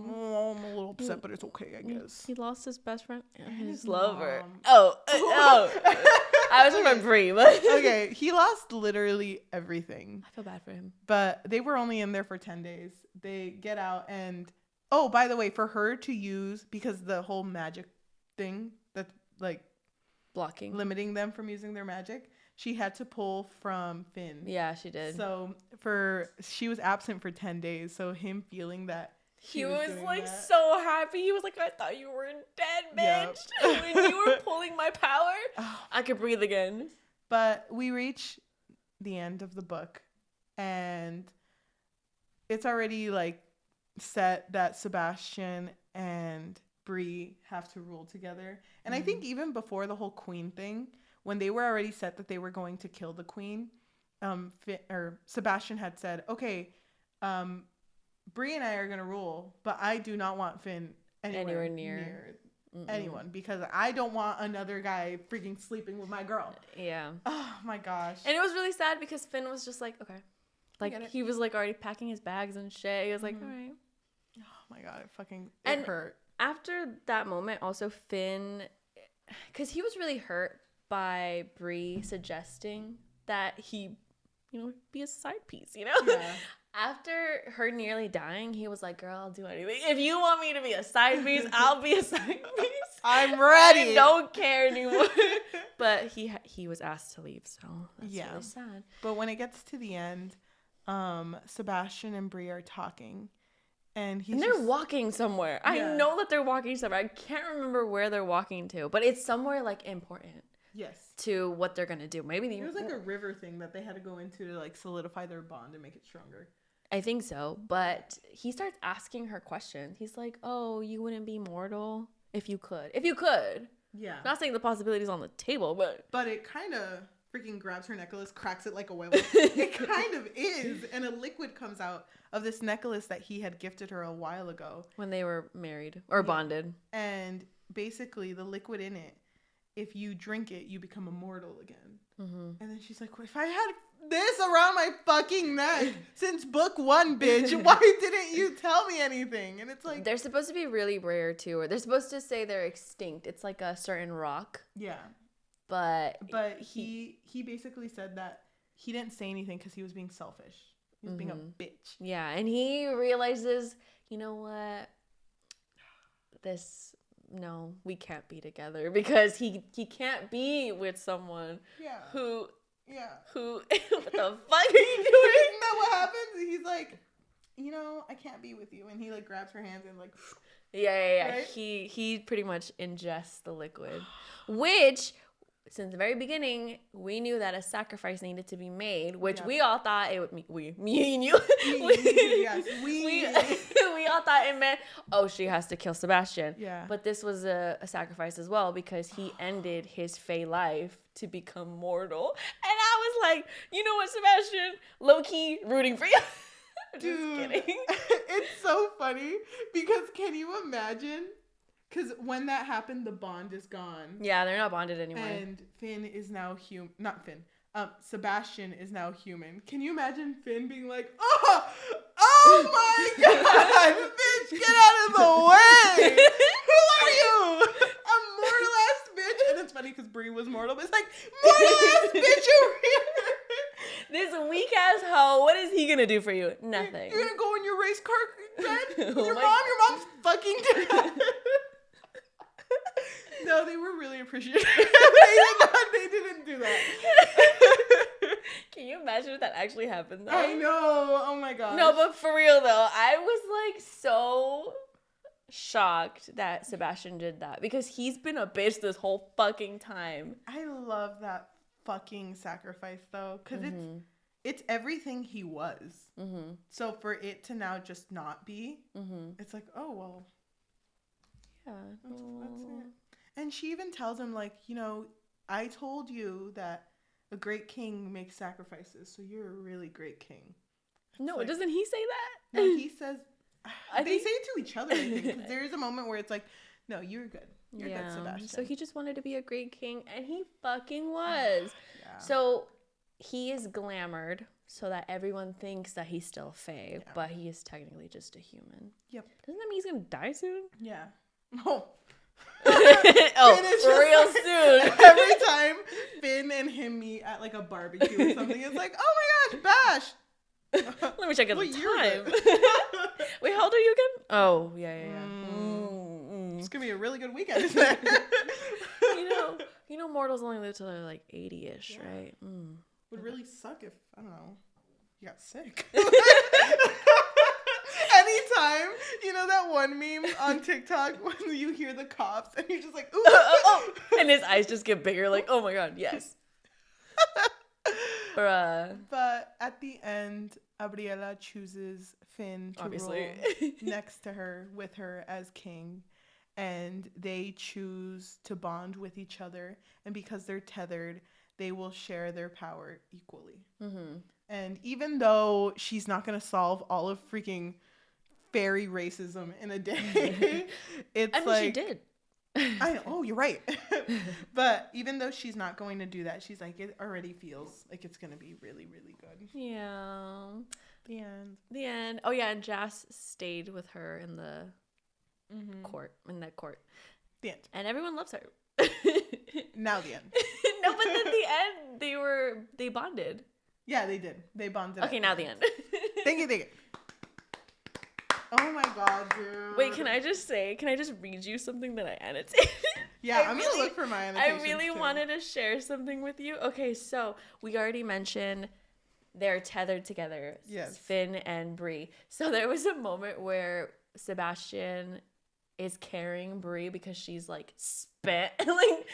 Oh, I'm a little upset, but it's okay, I guess. He lost his best friend and his mom. lover. Oh. I was talking about Brie, but okay, he lost literally everything. I feel bad for him. But they were only in there for 10 days. They get out and oh, by the way, for her to use, because the whole magic thing that's like blocking, limiting them from using their magic, she had to pull from Finn. Yeah, she did. So she was absent for 10 days. So him feeling that he was like that. So happy. He was like, I thought you were dead, bitch. Yep. When you were pulling my power, I could breathe again. But we reach the end of the book and it's already like set that Sebastian and Brie have to rule together. And I think even before the whole queen thing, when they were already set that they were going to kill the queen, Sebastian had said, okay, Brie and I are going to rule, but I do not want Finn anywhere near anyone because I don't want another guy freaking sleeping with my girl. Yeah. Oh my gosh. And it was really sad because Finn was just like, okay. Like he was like already packing his bags and shit. He was like, all right. Oh my God. It hurt. After that moment, also Finn, because he was really hurt by Brie suggesting that he, be a side piece, Yeah. After her nearly dying, he was like, girl, I'll do anything. If you want me to be a side piece, I'll be a side piece. I'm ready. I don't care anymore. But he was asked to leave, so that's really sad. But when it gets to the end, Sebastian and Brie are talking. And they're walking somewhere. Yeah. I know that they're walking somewhere. I can't remember where they're walking to, but it's somewhere like important. Yes. To what they're gonna do. It was like a river thing that they had to go into to like solidify their bond and make it stronger. I think so. But he starts asking her questions. He's like, oh, you wouldn't be mortal if you could. If you could. Yeah. Not saying the possibilities on the table, but. But it kind of freaking grabs her necklace, cracks it like a huevo. It kind of is. And a liquid comes out of this necklace that he had gifted her a while ago. When they were married or bonded. And basically the liquid in it, if you drink it, you become immortal again. And then she's like, if I had this around my fucking neck since book 1, bitch, why didn't you tell me anything? And it's like, they're supposed to be really rare too, or they're supposed to say they're extinct. It's like a certain rock. Yeah. But he basically said that he didn't say anything because he was being selfish. He was being a bitch. Yeah. And he realizes, you know what? No, we can't be together because he can't be with someone who what the fuck are you doing? Isn't that what happens? He's like, I can't be with you, and he like grabs her hands and like yeah. Right? He pretty much ingests the liquid, which since the very beginning we knew that a sacrifice needed to be made, which we all thought it would me and you we all thought it meant she has to kill Sebastian. Yeah. But this was a sacrifice as well because he ended his fey life to become mortal. And I was like, you know what, Sebastian? Low-key rooting for you. Dude, just kidding. It's so funny because can you imagine? Because when that happened, the bond is gone. Yeah, they're not bonded anymore. And Finn is now human. Not Finn. Sebastian is now human. Can you imagine Finn being like, oh my God, bitch, get out of the way. Who are you? A mortal ass bitch. And it's funny because Brie was mortal, but it's like, mortal ass bitch over here. This weak gonna do for you? Nothing. You're gonna go in your race car bed with Oh your my mom? Your mom's fucking dead. No, they were really appreciative. They didn't do that. Can you imagine if that actually happened though? I know. Oh my gosh. No, but for real though, I was like so shocked that Sebastian did that because he's been a bitch this whole fucking time. I love that fucking sacrifice though, because it's everything he was. Mm-hmm. So for it to now just not be, it's like, oh well. Yeah, that's it. And she even tells him, like, you know, I told you that a great king makes sacrifices, so you're a really great king. No, like, doesn't he say that? No, he says, they say it to each other, I think, because there is a moment where it's like, no, you're good. You're good, Sebastian. So he just wanted to be a great king, and he fucking was. Yeah. So he is glamored so that everyone thinks that he's still Fae, but he is technically just a human. Yep. Doesn't that mean he's gonna die soon? Yeah. Oh. For real soon. Every time Finn and him meet at like a barbecue or something, it's like, oh my gosh, Bash. Let me check at the time. Wait, how old are you again? Oh, yeah. It's gonna be a really good weekend, isn't it? you know, mortals only live till they're like 80-ish, right? Would really suck if, I don't know, you got sick. Anytime, you know that one meme on TikTok when you hear the cops and you're just like, ooh. And his eyes just get bigger, like, oh my god, yes. But at the end, Abriela chooses Finn to rule next to her, with her as king. And they choose to bond with each other. And because they're tethered, they will share their power equally. Mm-hmm. And even though she's not going to solve all of freaking fairy racism in a day, she did. I know. Oh, you're right. But even though she's not going to do that, she's like, it already feels like it's going to be really, really good. Yeah. The end. Oh, yeah. And Jas stayed with her in the court. The end. And everyone loves her. Now the end. No, but at the end, they bonded. Yeah, they did. They bonded. Okay, now the end. Thank you. Oh my god, dude. Wait, can I just read you something that I annotated? Yeah, I'm gonna look for my annotations. I really wanted to share something with you. Okay, so we already mentioned they're tethered together. Yes. Finn and Bree. So there was a moment where Sebastian is carrying Bree because she's like spent.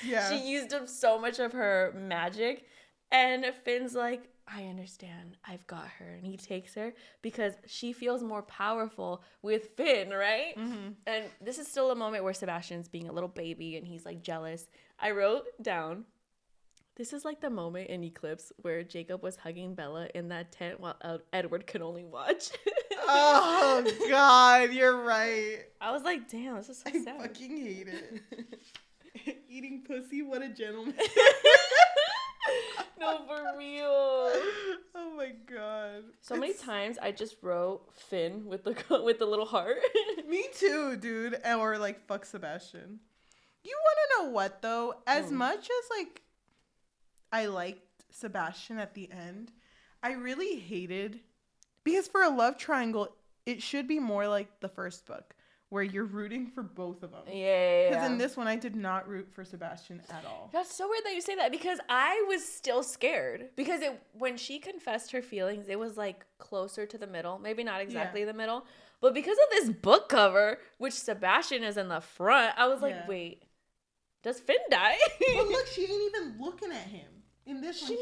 She used up so much of her magic. And Finn's like, I understand. I've got her. And he takes her because she feels more powerful with Finn, right? Mm-hmm. And this is still a moment where Sebastian's being a little baby and he's like jealous. I wrote down, this is like the moment in Eclipse where Jacob was hugging Bella in that tent while Edward could only watch. Oh, God, you're right. I was like, damn, this is so sad. I fucking hate it. Eating pussy, what a gentleman. No, for real. Oh my god. So many times I just wrote Finn with the little heart. Me too, dude. Or like fuck Sebastian. You want to know what though? As much as like I liked Sebastian at the end, I really hated, because for a love triangle it should be more like the first book, where you're rooting for both of them. Yeah. Because in this one, I did not root for Sebastian at all. That's so weird that you say that, because I was still scared. Because when she confessed her feelings, it was like closer to the middle. Maybe not exactly the middle. But because of this book cover, which Sebastian is in the front, I was like, wait, does Finn die? But look, she ain't even looking at him. In this one,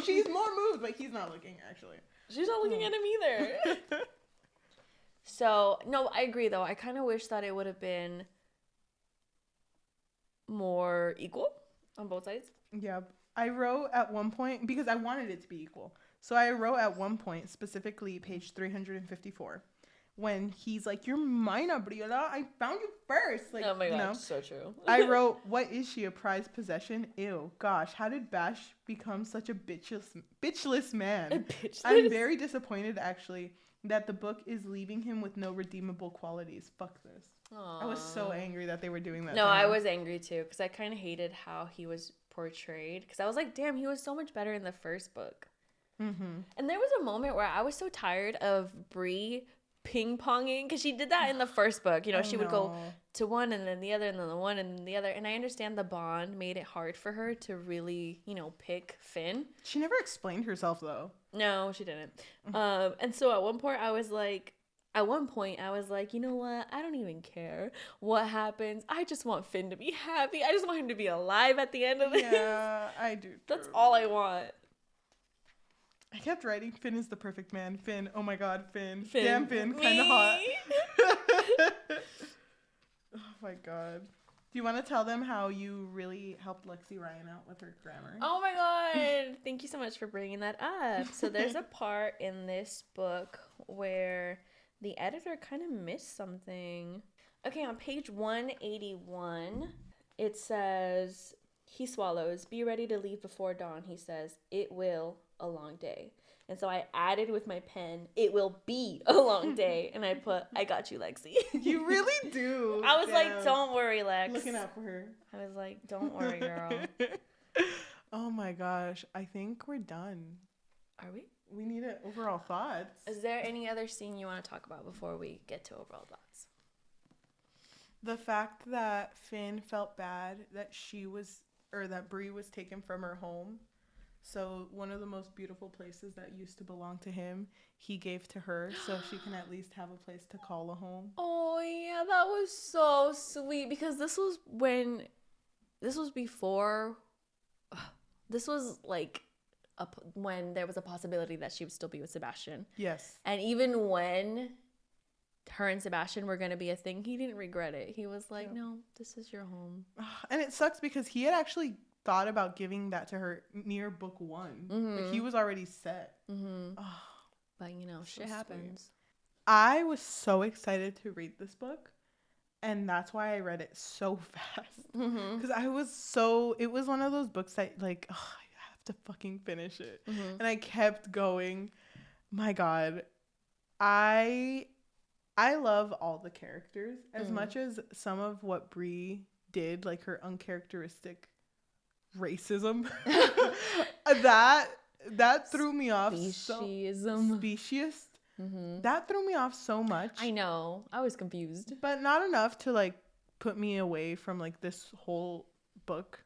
she's more moved, but he's not looking, actually. She's not looking at him either. So, no, I agree, though. I kind of wish that it would have been more equal on both sides. Yeah. I wrote at one point, because I wanted it to be equal. So I wrote at one point, specifically page 354, when he's like, you're mine, Abriela. I found you first. Like, oh my God, so true. I wrote, what is she, a prized possession? Ew, gosh, how did Bash become such a bitchless man? I'm very disappointed, actually, that the book is leaving him with no redeemable qualities. Fuck this. Aww. I was so angry that they were doing that. No, I was angry too, because I kind of hated how he was portrayed. Because I was like, damn, he was so much better in the first book. And there was a moment where I was so tired of Brie ping-ponging, because she did that in the first book. You know, she would go to one and then the other and then the one and then the other. And I understand the bond made it hard for her to really, you know, pick Finn. She never explained herself, though. No, she didn't. And so at one point I was like, you know what? I don't even care what happens. I just want Finn to be happy. I just want him to be alive at the end of this. Yeah, I do. That's all I want. I kept writing, Finn is the perfect man. Finn, oh my god, Finn. Damn, Finn, kind of Me? hot. Oh my god. Do you want to tell them how you really helped Lexi Ryan out with her grammar? Oh my god. Thank you so much for bringing that up. So there's a part in this book where the editor kind of missed something. Okay, on page 181, it says, he swallows, be ready to leave before dawn, he says, it will a long day. And so I added with my pen, it will be a long day. And I put, I got you, Lexi. You really do. I was like, don't worry, Lex. Looking out for her. I was like, don't worry, girl. Oh my gosh. I think we're done. Are we? We need overall thoughts. Is there any other scene you want to talk about before we get to overall thoughts? The fact that Finn felt bad that that Brie was taken from her home. So one of the most beautiful places that used to belong to him, he gave to her so she can at least have a place to call a home. Oh, yeah, that was so sweet, because this was like when there was a possibility that she would still be with Sebastian. Yes. And even when her and Sebastian were going to be a thing, he didn't regret it. He was like, no, this is your home. And it sucks because he had actually thought about giving that to her near book 1. Like, he was already set. But, you know, shit happens. Sweet. I was so excited to read this book, and that's why I read it so fast. Because it was one of those books that, like, I have to fucking finish it. And I kept going. My God. I love all the characters. As much as some of what Brie did, like her uncharacteristic racism, that threw me off. Speciesist. That threw me off so much. I know. I was confused. But not enough to like put me away from like this whole book.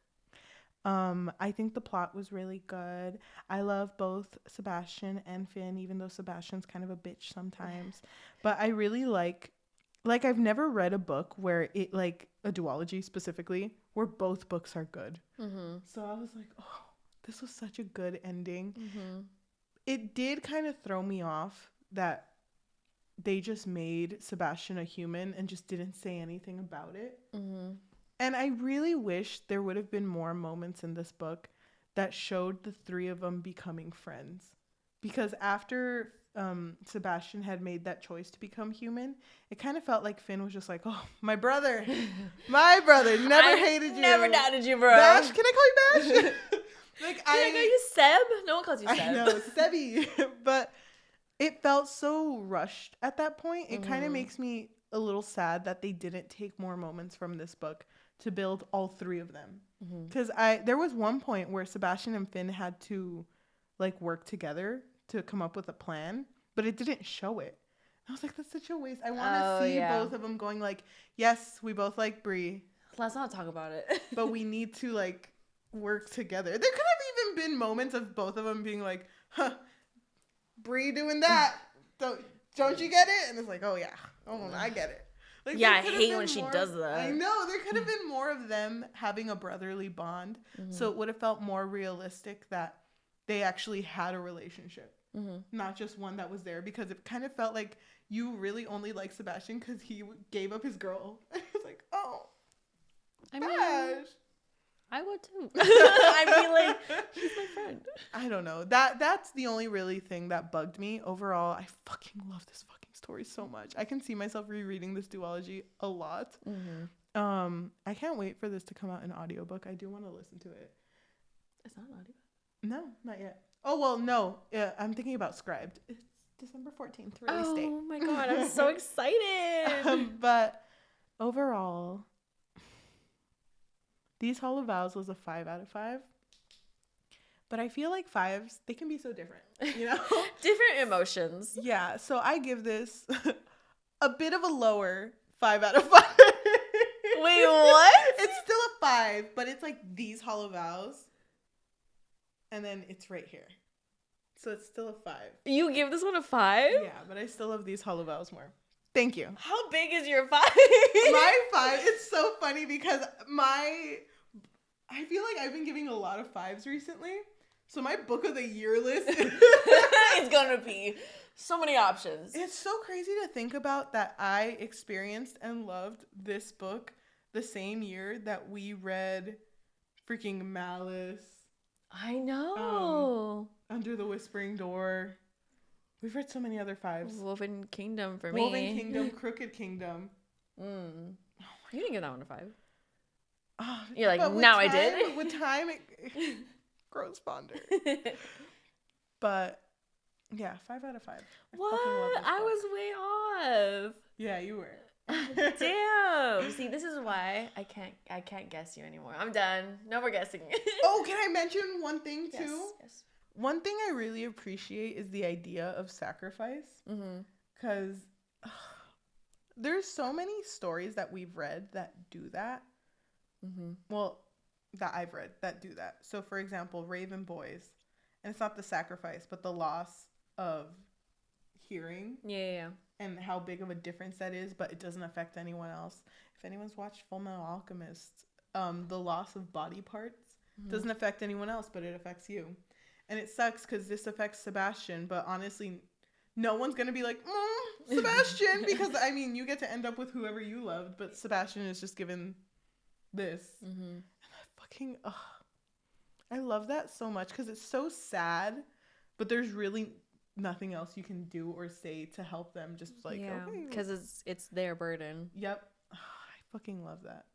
I think the plot was really good. I love both Sebastian and Finn, even though Sebastian's kind of a bitch sometimes. But I really like I've never read a book where it, like a duology specifically, where both books are good. So I was like, oh, this was such a good ending. It did kind of throw me off that they just made Sebastian a human and just didn't say anything about it. And I really wish there would have been more moments in this book that showed the three of them becoming friends. Because after Sebastian had made that choice to become human, it kind of felt like Finn was just like, oh, my brother, never hated you. Never doubted you, bro. Bash, can I call you Bash? Can I call you Seb? No one calls you Seb. I know, Sebi. But it felt so rushed at that point. It kind of makes me a little sad that they didn't take more moments from this book to build all three of them. Because there was one point where Sebastian and Finn had to like work together to come up with a plan, but it didn't show it. I was like, that's such a waste. I want to see both of them going like, yes, we both like Brie. Let's not talk about it. But we need to like work together. There could have even been moments of both of them being like, huh, Brie doing that. Don't you get it? And it's like, oh yeah. Oh, I get it. Like, yeah, I hate when she does that. I know. There could have been more of them having a brotherly bond. So it would have felt more realistic that they actually had a relationship. Not just one that was there. Because it kind of felt like you really only like Sebastian because he gave up his girl. I was like, oh, I mean, Bash. I would too. I'd be like, he's my friend. I don't know. That's the only really thing that bugged me. Overall, I fucking love this fucking story so much. I can see myself rereading this duology a lot. I can't wait for this to come out in audiobook. I do want to listen to it. It's not an audiobook? No, not yet. Oh, well, no. I'm thinking about Scribed. It's December 14th release date. Oh my god, I'm so excited. But overall, These Hollow Vows was a 5 out of 5. But I feel like 5s, they can be so different, you know? Different emotions. Yeah, so I give this a bit of a lower 5 out of 5. Wait, what? It's still a 5, but it's like these Hollow Vows. And then it's right here. So it's still a 5. You give this one a 5? Yeah, but I still love these Hollow Vows more. Thank you. How big is your 5? My 5, it's so funny because I feel like I've been giving a lot of 5s recently. So my book of the year list It's gonna be so many options. It's so crazy to think about that I experienced and loved this book the same year that we read freaking Malice. I know. Under the Whispering Door. We've read so many other 5s. Woven Kingdom for me. Woven Kingdom, Crooked Kingdom. You didn't give that one a 5. Oh, you're like, now I did. With time, it grows fonder. But yeah, 5 out of 5. What? I was way off. Yeah, you were. Damn. See, this is why I can't guess you anymore. I'm done. No more guessing. Oh, can I mention one thing too? Yes. One thing I really appreciate is the idea of sacrifice. Because there's so many stories that we've read that do that. Well, that I've read that do that. So, for example, Raven Boys. And it's not the sacrifice, but the loss of hearing. Yeah. And how big of a difference that is, but it doesn't affect anyone else. If anyone's watched Full Metal Alchemist, the loss of body parts doesn't affect anyone else, but it affects you. And it sucks because this affects Sebastian, but honestly, no one's going to be like, Sebastian, because, I mean, you get to end up with whoever you loved, but Sebastian is just given this. And I love that so much because it's so sad, but there's really nothing else you can do or say to help them. Just like, because it's their burden. Yep. I fucking love that.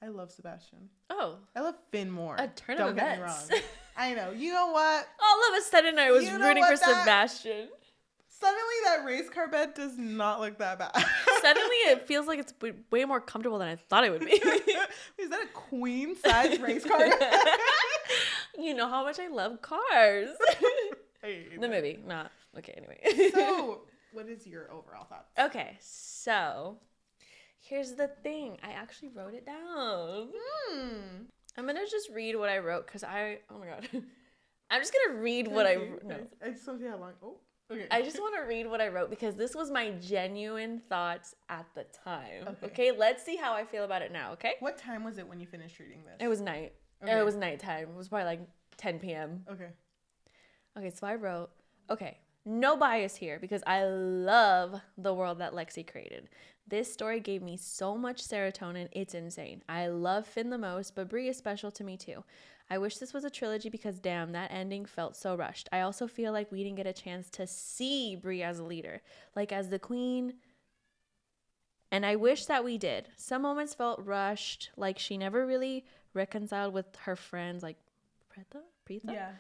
I love Sebastian. Oh, I love Finn more. A turn Don't of get me events. wrong. I know. You know what? All of a sudden, I was rooting for Sebastian. Suddenly, that race car bed does not look that bad. Suddenly, it feels like it's way more comfortable than I thought it would be. Is that a queen size race car? You know how much I love cars. The movie, not okay. Anyway. So, what is your overall thoughts? Okay, so here's the thing. I actually wrote it down. I'm gonna just read what I wrote because oh my god, I'm just gonna read what I wrote. No, I just want to see how long. Oh, okay. I just want to read what I wrote because this was my genuine thoughts at the time. Okay, let's see how I feel about it now. Okay. What time was it when you finished reading this? It was night. Okay. It was nighttime. It was probably like 10 p.m. Okay, so I wrote, okay, no bias here because I love the world that Lexi created. This story gave me so much serotonin, it's insane. I love Finn the most, but Bree is special to me too. I wish this was a trilogy because damn, that ending felt so rushed. I also feel like we didn't get a chance to see Bree as a leader, like as the queen. And I wish that we did. Some moments felt rushed, like she never really reconciled with her friends, like Preeta? Yeah.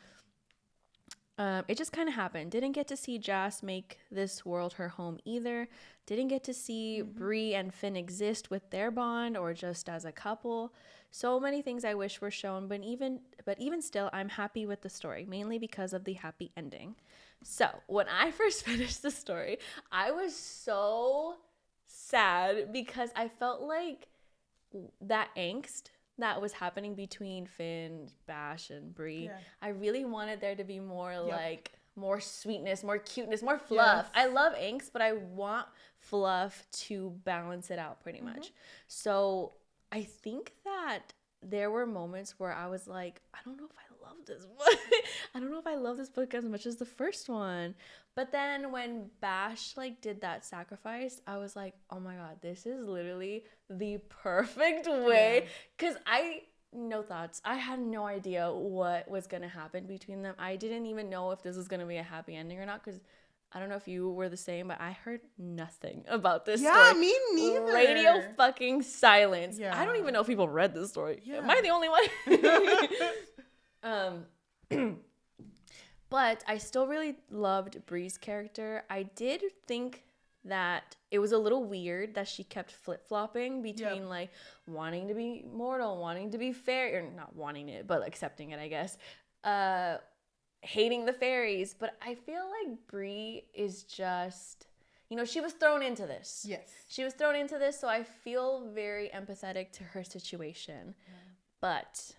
It just kind of happened. Didn't get to see Jas make this world her home either. Didn't get to see Bree and Finn exist with their bond or just as a couple. So many things I wish were shown, but even still, I'm happy with the story, mainly because of the happy ending. So when I first finished the story, I was so sad because I felt like that angst that was happening between Finn, Bash, and Bree. Yeah. I really wanted there to be more like more sweetness, more cuteness, more fluff. Yes. I love angst, but I want fluff to balance it out pretty much. So I think that there were moments where I was like, I don't know if I love this book. I don't know if I love this book as much as the first one. But then when Bash did that sacrifice, I was like, oh my God, this is literally the perfect way. Because no thoughts. I had no idea what was going to happen between them. I didn't even know if this was going to be a happy ending or not because I don't know if you were the same, but I heard nothing about this story. Yeah, me neither. Radio fucking silence. Yeah. I don't even know if people read this story. Yeah. Am I the only one? But I still really loved Bree's character. I did think that it was a little weird that she kept flip-flopping between wanting to be mortal, wanting to be fair, or not wanting it, but accepting it, I guess. hating the fairies. But I feel like Brie is just, she was thrown into this. Yes. She was thrown into this, so I feel very empathetic to her situation. Yeah. But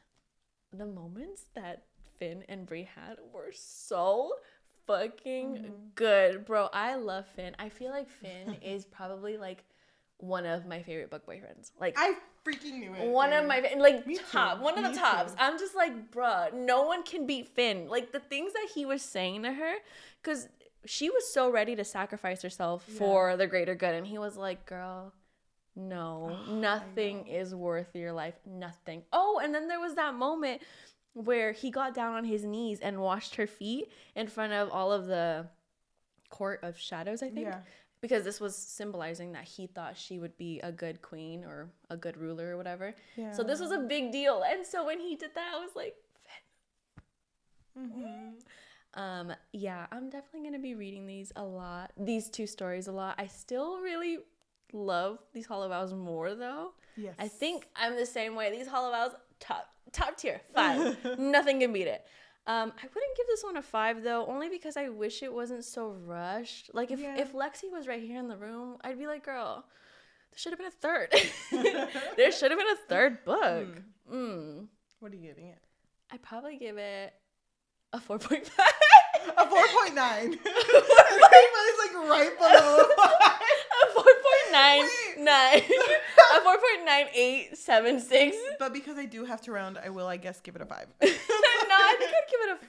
the moments that Finn and Brie had were so fucking good. Bro, I love Finn. I feel like Finn is probably like one of my favorite book boyfriends. Like, I freaking knew it. One of my, like, Me top, too. one of Me the tops. too. I'm just like, bruh, no one can beat Finn. Like, the things that he was saying to her, because she was so ready to sacrifice herself for the greater good. And he was like, girl, no, nothing is worth your life. Nothing. Oh, and then there was that moment where he got down on his knees and washed her feet in front of all of the court of shadows, I think. Yeah. Because this was symbolizing that he thought she would be a good queen or a good ruler or whatever. Yeah. So this was a big deal. And so when he did that, I was like, Finn. Yeah, I'm definitely going to be reading these two stories a lot. I still really love these Hollow Vows more, though. Yes. I think I'm the same way. These Hollow Vows, top tier, 5. Nothing can beat it. I wouldn't give this one a 5 though, only because I wish it wasn't so rushed. Like if Lexi was right here in the room, I'd be like, girl, there should have been a third. There should have been a third book. What are you giving it? I'd probably give it a 4.5. A 4.9. It's like right below 5. A 4.99. A 4.9876. But because I do have to round, I guess, give it a 5. No, I think I'd give it a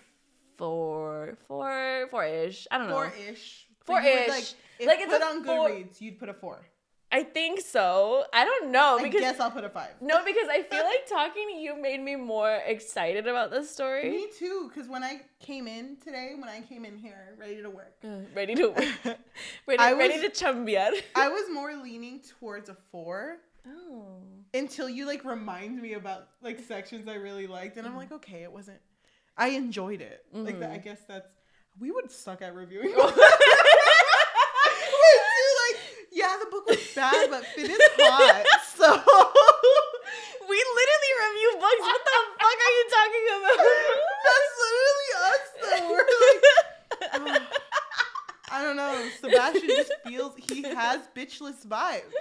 4-ish. I don't know. 4-ish. 4-ish. If put on Goodreads, you'd put a 4. I think so. I don't know. I guess I'll put a 5. No, because I feel like talking to you made me more excited about this story. Me too, because when I came in here, ready to work. Ready to chambear. I was more leaning towards a 4. Oh. Until you remind me about sections I really liked, and I'm like, okay, it wasn't. I enjoyed it. I guess we would suck at reviewing. Yeah, the book was bad, but Finn is hot. So we literally review books. What the fuck are you talking about? That's literally us, though. We're like, I don't know. Sebastian just feels he has bitchless vibes.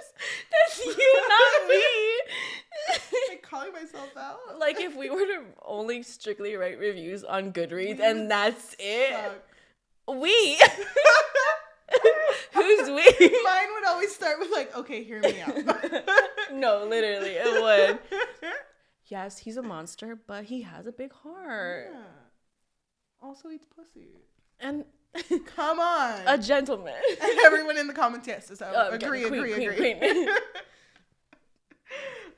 That's you, not me. I'm calling myself out. Like, if we were to only strictly write reviews on Goodreads and that's it. Suck. We. Who's we? Mine would always start with okay, hear me out. No, literally, it would. Yes, he's a monster, but he has a big heart. Yeah. Also eats pussy. And come on. A gentleman. And everyone in the comments, yes. So agree. Queen.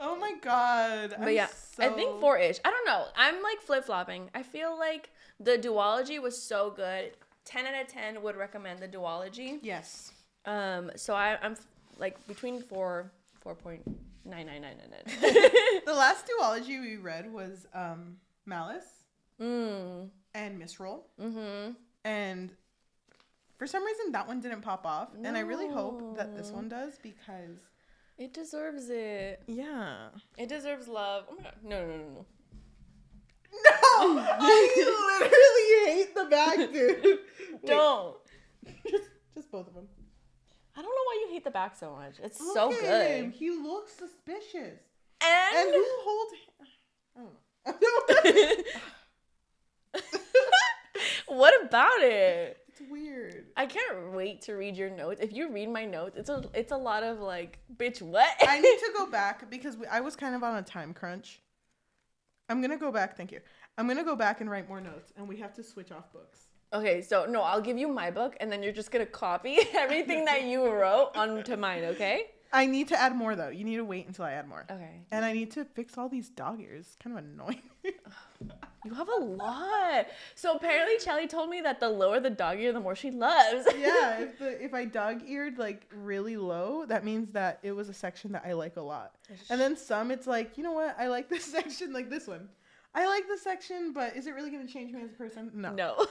Oh my god. But I think 4-ish. I don't know. I'm flip-flopping. I feel like the duology was so good. 10 out of 10 would recommend the duology. Yes. So I'm between 4.9999. The last duology we read was Malice and Misroll. And for some reason that one didn't pop off. No. And I really hope that this one does, because it deserves it. Yeah. It deserves love. Oh my god. No. No! I literally hate the back, dude. Don't. Just both of them. I don't know why you hate the back so much. It's so good. He looks suspicious. And who holds him? I don't know. What about it? It's weird. I can't wait to read your notes. If you read my notes, it's a lot of bitch, what? I need to go back because I was kind of on a time crunch. I'm going to go back. Thank you. I'm going to go back and write more notes, and we have to switch off books. Okay, so no, I'll give you my book, and then you're just going to copy everything that you wrote onto mine, okay? I need to add more, though. You need to wait until I add more. Okay. And I need to fix all these dog ears. It's kind of annoying. You have a lot. So apparently Cheli told me that the lower the dog ear, the more she loves. Yeah, if I dog eared really low, that means that it was a section that I like a lot. And then some, it's you know what? I like this section, like this one. I like this section, but is it really going to change me as a person? No.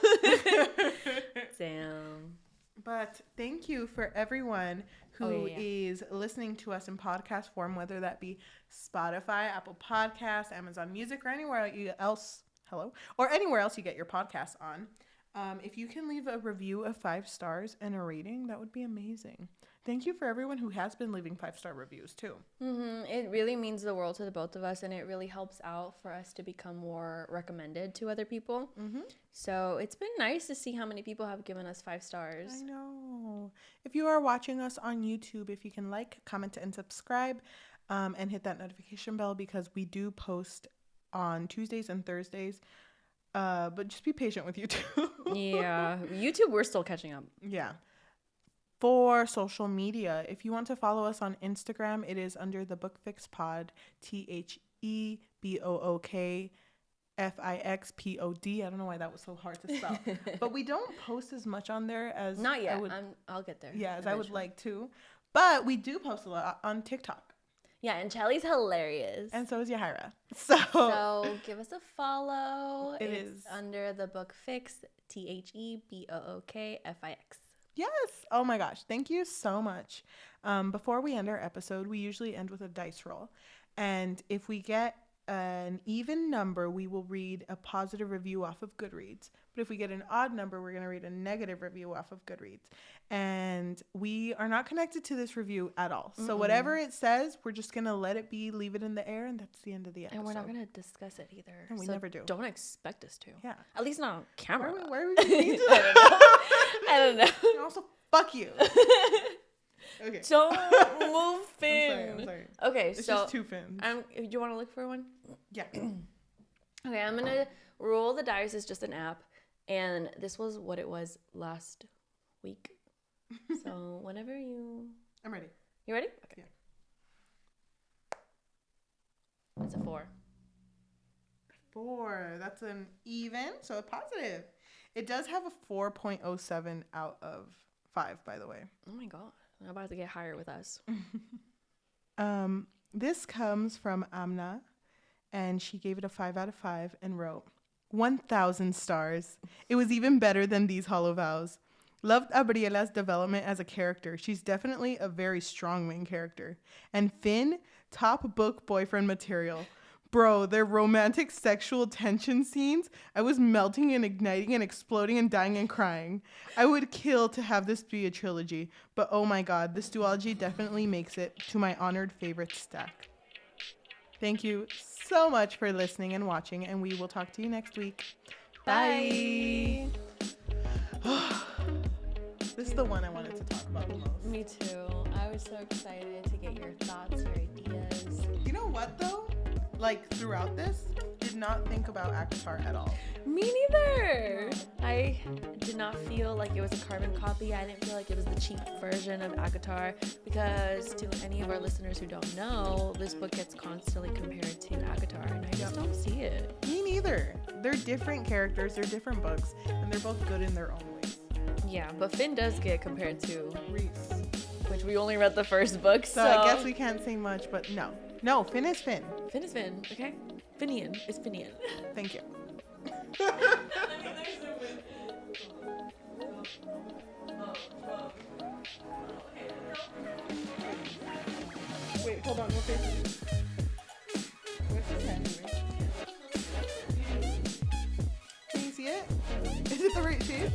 Damn. But thank you for everyone who is listening to us in podcast form, whether that be Spotify, Apple Podcasts, Amazon Music, or anywhere else hello, or anywhere else you get your podcasts on. If you can leave a review of 5 stars and a rating, that would be amazing. Thank you for everyone who has been leaving 5-star reviews too. It really means the world to the both of us, and it really helps out for us to become more recommended to other people. So it's been nice to see how many people have given us 5 stars. I know. If you are watching us on YouTube, if you can like, comment, and subscribe, and hit that notification bell, because we do post on Tuesdays and Thursdays. But just be patient with YouTube. Yeah, YouTube, we're still catching up. Yeah. For social media, if you want to follow us on Instagram, it is under the Book Fix Pod, THEBOOKFIXPOD. I don't know why that was so hard to spell. But we don't post as much on there as not yet. I'll get there. Yeah, as eventually. I would like to. But we do post a lot on TikTok. Yeah, and Cheli's hilarious. And so is Yajaira. So give us a follow. It's under the Book Fix, THEBOOKFIX. Yes. Oh my gosh. Thank you so much. Before we end our episode, we usually end with a dice roll. And if we get an even number, we will read a positive review off of Goodreads. But if we get an odd number, we're going to read a negative review off of Goodreads. And we are not connected to this review at all. So whatever it says, we're just going to let it be, leave it in the air, and that's the end of the episode. And we're not going to discuss it either. And we never do. Don't expect us to. Yeah. At least not on camera. Why are we going to I don't know. And also, fuck you. Okay. Don't move Finn. I'm sorry. Okay, it's so just 2 fins. do you want to look for one? Yeah. Okay, I'm going to roll the dice. It's just an app. And this was what it was last week. So whenever you... I'm ready. You ready? Okay. Yeah. It's a 4. 4. That's an even, so a positive. It does have a 4.07 out of 5, by the way. Oh my god. I'm about to get higher with us. This comes from Amna, and she gave it a 5 out of 5 and wrote, 1,000 stars. It was even better than these Hollow Vows. Loved Abriela's development as a character. She's definitely a very strong main character. And Finn, top book boyfriend material. Bro, their romantic sexual tension scenes, I was melting and igniting and exploding and dying and crying. I would kill to have this be a trilogy, but oh my god, this duology definitely makes it to my honored favorite stack. Thank you so much for listening and watching, and we will talk to you next week. Bye. This is the one I wanted to talk about the most. Me too. I was so excited to get your thoughts, your ideas. You know what, though? Like, throughout this, did not think about ACOTAR at all. Me neither. I did not feel like it was a carbon copy. I didn't feel like it was the cheap version of ACOTAR, because to any of our listeners who don't know, this book gets constantly compared to ACOTAR, and I just don't see it. Me neither. They're different characters, they're different books, and they're both good in their own ways. Yeah, but Finn does get compared to Reese, which we only read the first book, so I guess we can't say much, but no. No, Finn is Finn. Finn is Finn, okay? Finian is Finian. Thank you. Wait, hold on, what face is it? Where's his head? Can you see it? Is it the right shape?